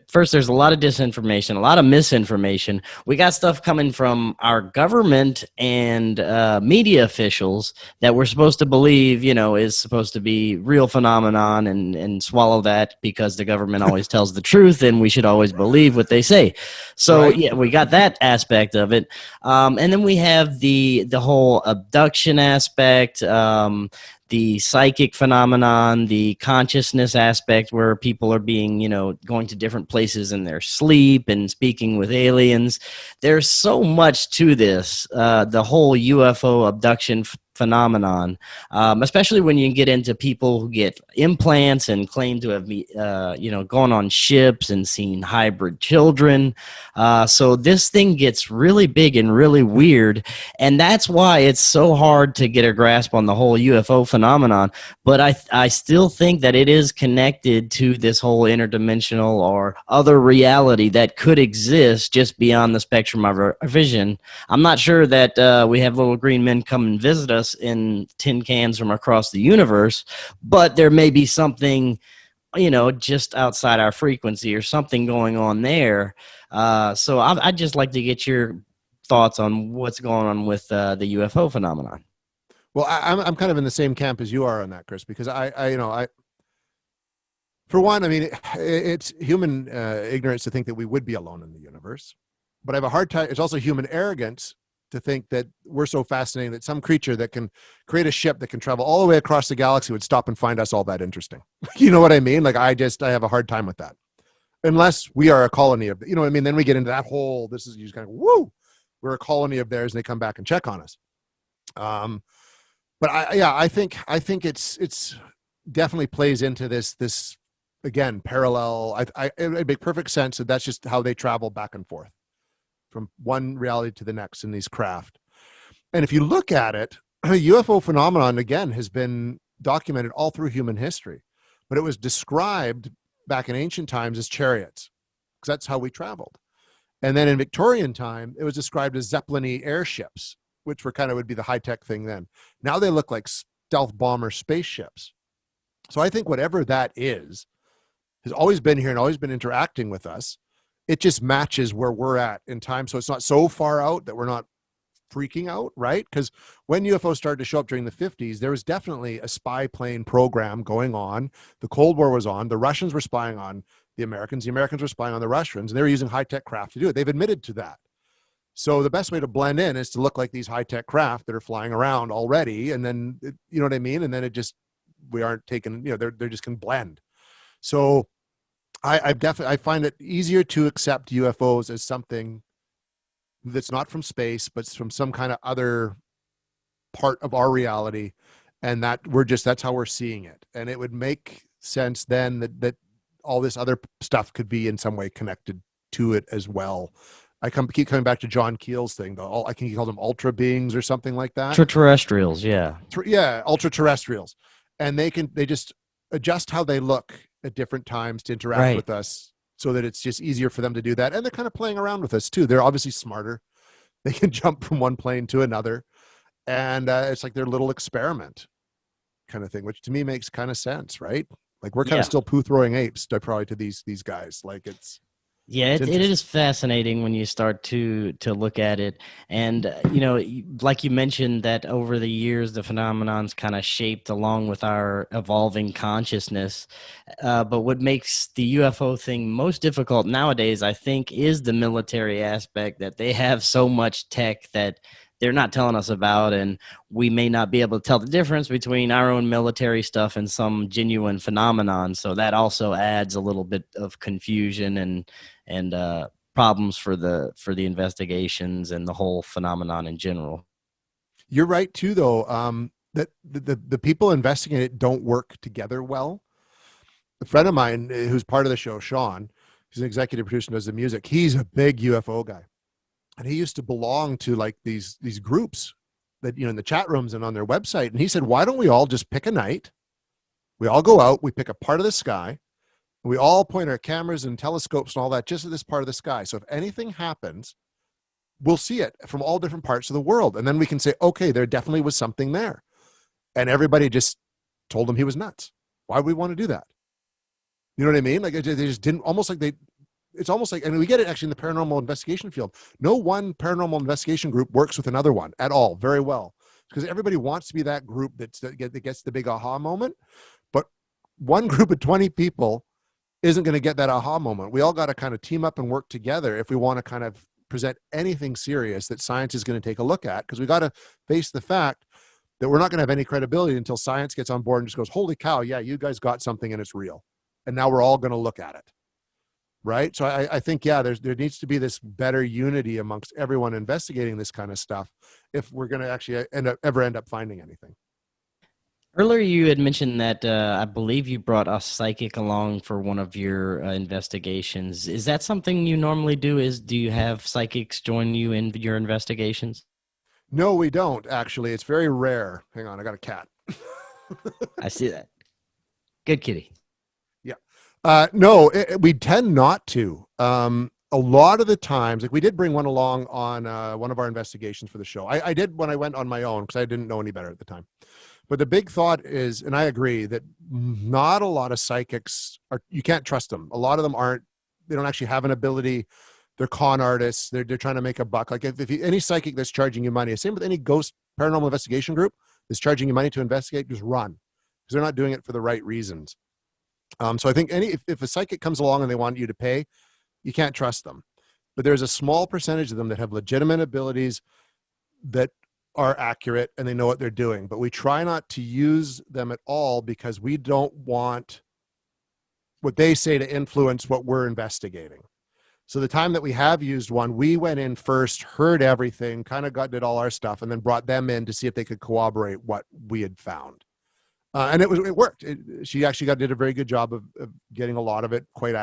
first, there's a lot of disinformation, a lot of misinformation. We got stuff coming from our government and media officials that we're supposed to believe, is supposed to be real phenomenon and swallow that because the government always tells the truth and we should always believe what they say. So, Right. yeah, we got that aspect of it. And then we have the whole abduction aspect, the psychic phenomenon, the consciousness aspect where people are being, going to different places in their sleep and speaking with aliens. There's so much to this, the whole UFO abduction phenomenon, especially when you get into people who get implants and claim to have, gone on ships and seen hybrid children. So this thing gets really big and really weird. And that's why it's so hard to get a grasp on the whole UFO phenomenon. But I still think that it is connected to this whole interdimensional or other reality that could exist just beyond the spectrum of our vision. I'm not sure that we have little green men come and visit us in tin cans from across the universe, but there may be something, just outside our frequency or something going on there. So I'd just like to get your thoughts on what's going on with the UFO phenomenon. Well, I'm kind of in the same camp as you are on that, Chris, because I for one, I mean, it's human ignorance to think that we would be alone in the universe, but I have a hard time. It's also human arrogance to think that we're so fascinating that some creature that can create a ship that can travel all the way across the galaxy would stop and find us all that interesting. You know what I mean? Like I have a hard time with that. Unless we are a colony of, what I mean? Then we get into that whole, this is just kind of, woo, we're a colony of theirs and they come back and check on us. But I think it's definitely plays into this again, parallel. It make perfect sense that that's just how they travel back and forth from one reality to the next in these craft. And if you look at it, UFO phenomenon, again, has been documented all through human history, but it was described back in ancient times as chariots, because that's how we traveled. And then in Victorian time, it was described as Zeppelin-y airships, which would be the high-tech thing then. Now they look like stealth bomber spaceships. So I think whatever that is has always been here and always been interacting with us. It just matches where we're at in time. So it's not so far out that we're not freaking out, right? Because when UFOs started to show up during the 50s, there was definitely a spy plane program going on. The Cold War was on. The Russians were spying on the Americans were spying on the Russians, and they were using high-tech craft to do it. They've admitted to that. So the best way to blend in is to look like these high-tech craft that are flying around already, and then, you know what I mean? And then we aren't taking, they're just can blend. So I find it easier to accept UFOs as something that's not from space, but it's from some kind of other part of our reality, and that that's how we're seeing it. And it would make sense then that all this other stuff could be in some way connected to it as well. I keep coming back to John Keel's thing, though. I think he called them ultra beings or something like that. Extraterrestrials, yeah. Yeah, ultra terrestrials. And they just adjust how they look at different times to interact with us so that it's just easier for them to do that. And they're kind of playing around with us too. They're obviously smarter. They can jump from one plane to another. And it's like their little experiment kind of thing, which to me makes kind of sense, right? Like we're kind of still poo-throwing apes probably to these guys. Like it is fascinating when you start to look at it. And, like you mentioned that over the years, the phenomenon's kind of shaped along with our evolving consciousness. But what makes the UFO thing most difficult nowadays, I think, is the military aspect, that they have so much tech that they're not telling us about, and we may not be able to tell the difference between our own military stuff and some genuine phenomenon. So that also adds a little bit of confusion and problems for the investigations and the whole phenomenon in general. You're right too, though. That the people investigating it don't work together well. A friend of mine who's part of the show, Sean, he's an executive producer and does the music. He's a big UFO guy, and he used to belong to like these groups that, in the chat rooms and on their website. And he said, why don't we all just pick a night? We all go out, we pick a part of the sky, and we all point our cameras and telescopes and all that just at this part of the sky. So if anything happens, we'll see it from all different parts of the world. And then we can say, okay, there definitely was something there. And everybody just told him he was nuts. Why would we want to do that? You know what I mean? Like, they just didn't, it's almost like, and we get it actually in the paranormal investigation field. No one paranormal investigation group works with another one at all very well, because everybody wants to be that group that gets the big aha moment. But one group of 20 people isn't going to get that aha moment. We all got to kind of team up and work together if we want to kind of present anything serious that science is going to take a look at, because we got to face the fact that we're not going to have any credibility until science gets on board and just goes, holy cow, yeah, you guys got something and it's real. And now we're all going to look at it. Right. So I think, yeah, there needs to be this better unity amongst everyone investigating this kind of stuff if we're going to actually ever end up finding anything. Earlier, you had mentioned that I believe you brought a psychic along for one of your investigations. Is that something you normally do? Do you have psychics join you in your investigations? No, we don't, actually. It's very rare. Hang on, I got a cat. I see that. Good kitty. Yeah. No, we tend not to. A lot of the times, like we did bring one along on one of our investigations for the show. I did when I went on my own because I didn't know any better at the time. But the big thought is, and I agree, that not a lot of psychics you can't trust them. A lot of them they don't actually have an ability. They're con artists. They're trying to make a buck. Like if any psychic that's charging you money, same with any ghost paranormal investigation group that's charging you money to investigate, just run, because they're not doing it for the right reasons. So I think if a psychic comes along and they want you to pay, you can't trust them. But there's a small percentage of them that have legitimate abilities that are accurate and they know what they're doing. But we try not to use them at all because we don't want what they say to influence what we're investigating. So the time that we have used one, we went in first, heard everything, kind of did all our stuff, and then brought them in to see if they could corroborate what we had found. And it worked. She actually did a very good job of getting a lot of it quite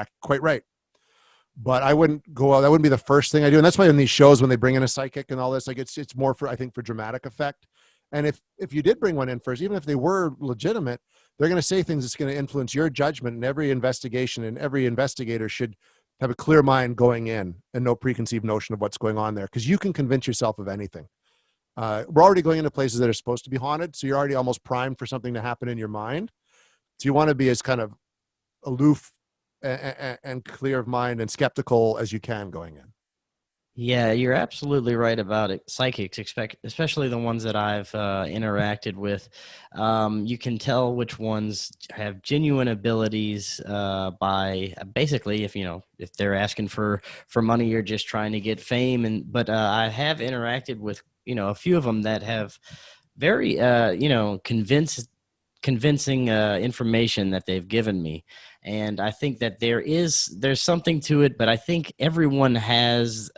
right. But I wouldn't go out. That wouldn't be the first thing I do. And that's why in these shows, when they bring in a psychic and all this, like it's more for, I think, for dramatic effect. And if you did bring one in first, even if they were legitimate, they're going to say things that's going to influence your judgment. And every investigation and every investigator should have a clear mind going in and no preconceived notion of what's going on there, because you can convince yourself of anything. We're already going into places that are supposed to be haunted, so you're already almost primed for something to happen in your mind. So you want to be as kind of aloof and clear of mind and skeptical as you can going in. Yeah, you're absolutely right about it. Psychics, especially the ones that I've interacted with, you can tell which ones have genuine abilities by basically if they're asking for money or just trying to get fame. But I have interacted with a few of them that have very convincing information that they've given me. And I think that there's something to it, but I think everyone has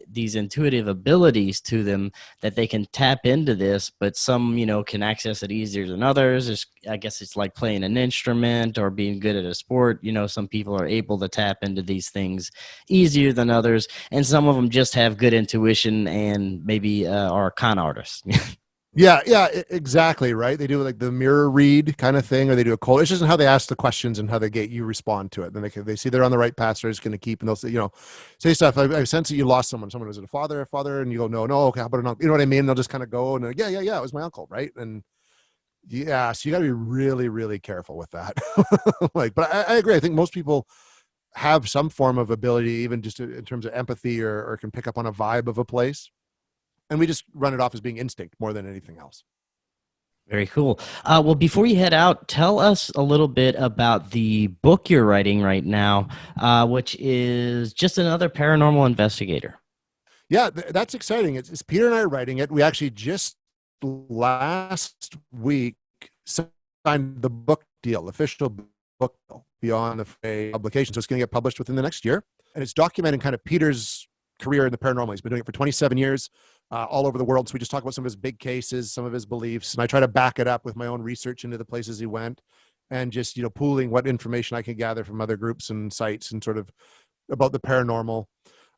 these intuitive abilities to them that they can tap into this, but some, can access it easier than others. I guess it's like playing an instrument or being good at a sport. Some people are able to tap into these things easier than others. And some of them just have good intuition and maybe are con artists. Yeah, exactly, right. They do like the mirror read kind of thing, or they do a cold. It's just how they ask the questions and how they get you respond to it. Then they see they're on the right path, so they're just going to keep, and they'll say stuff. I sense that you lost someone. Someone, was it a father, and you go, no, okay, how about an uncle? You know what I mean? And they'll just kind of go and yeah, it was my uncle, right? And yeah, so you got to be really, really careful with that. But I agree. I think most people have some form of ability, even just in terms of empathy, or can pick up on a vibe of a place. And we just run it off as being instinct more than anything else. Very cool. Well, before you head out, tell us a little bit about the book you're writing right now, which is Just Another Paranormal Investigator. Yeah, that's exciting. It's Peter and I writing it. We actually just last week signed the book deal, official book deal, beyond the publication. So it's going to get published within the next year. And it's documenting kind of Peter's career in the paranormal. He's been doing it for 27 years. all over the world. So we just talk about some of his big cases, some of his beliefs, and I try to back it up with my own research into the places he went, and just pooling what information I can gather from other groups and sites and sort of about the paranormal.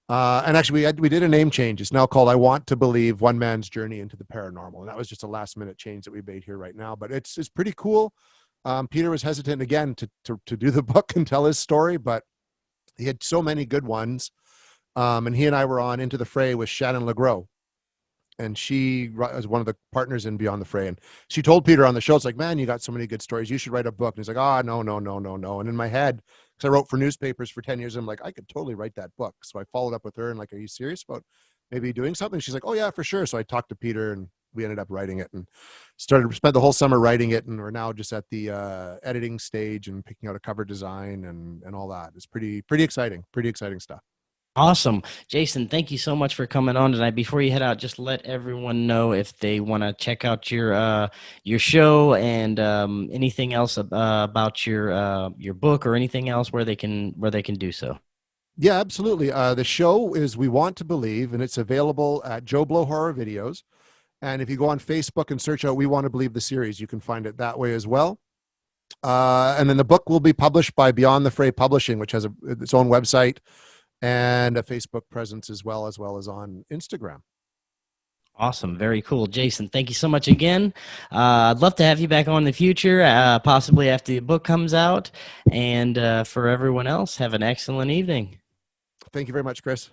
And actually, we did a name change. It's now called "I Want to Believe: One Man's Journey into the Paranormal," and that was just a last-minute change that we made here right now. But it's pretty cool. Peter was hesitant again to do the book and tell his story, but he had so many good ones. And he and I were on Into the Fray with Shannon LeGros, and she was one of the partners in Beyond the Fray. And she told Peter on the show, it's like, man, you got so many good stories. You should write a book. And he's like, oh, no, no, no, no, no. And in my head, because I wrote for newspapers for 10 years, I'm like, I could totally write that book. So I followed up with her and like, are you serious about maybe doing something? She's like, oh yeah, for sure. So I talked to Peter and we ended up writing it and spent the whole summer writing it. And we're now just at the editing stage and picking out a cover design and all that. It's pretty exciting stuff. Awesome. Jason, thank you so much for coming on tonight. Before you head out, just let everyone know if they want to check out your show and anything else about your book or anything else where they can do so. Yeah, absolutely. The show is We Want to Believe, and it's available at Joe Blow Horror Videos. And if you go on Facebook and search out We Want to Believe the series, you can find it that way as well. And then the book will be published by Beyond the Fray Publishing, which has its own website and a Facebook presence as well as on Instagram. Awesome. Very cool. Jason, thank you so much again. I'd love to have you back on in the future, possibly after the book comes out. And for everyone else, have an excellent evening. Thank you very much, Chris.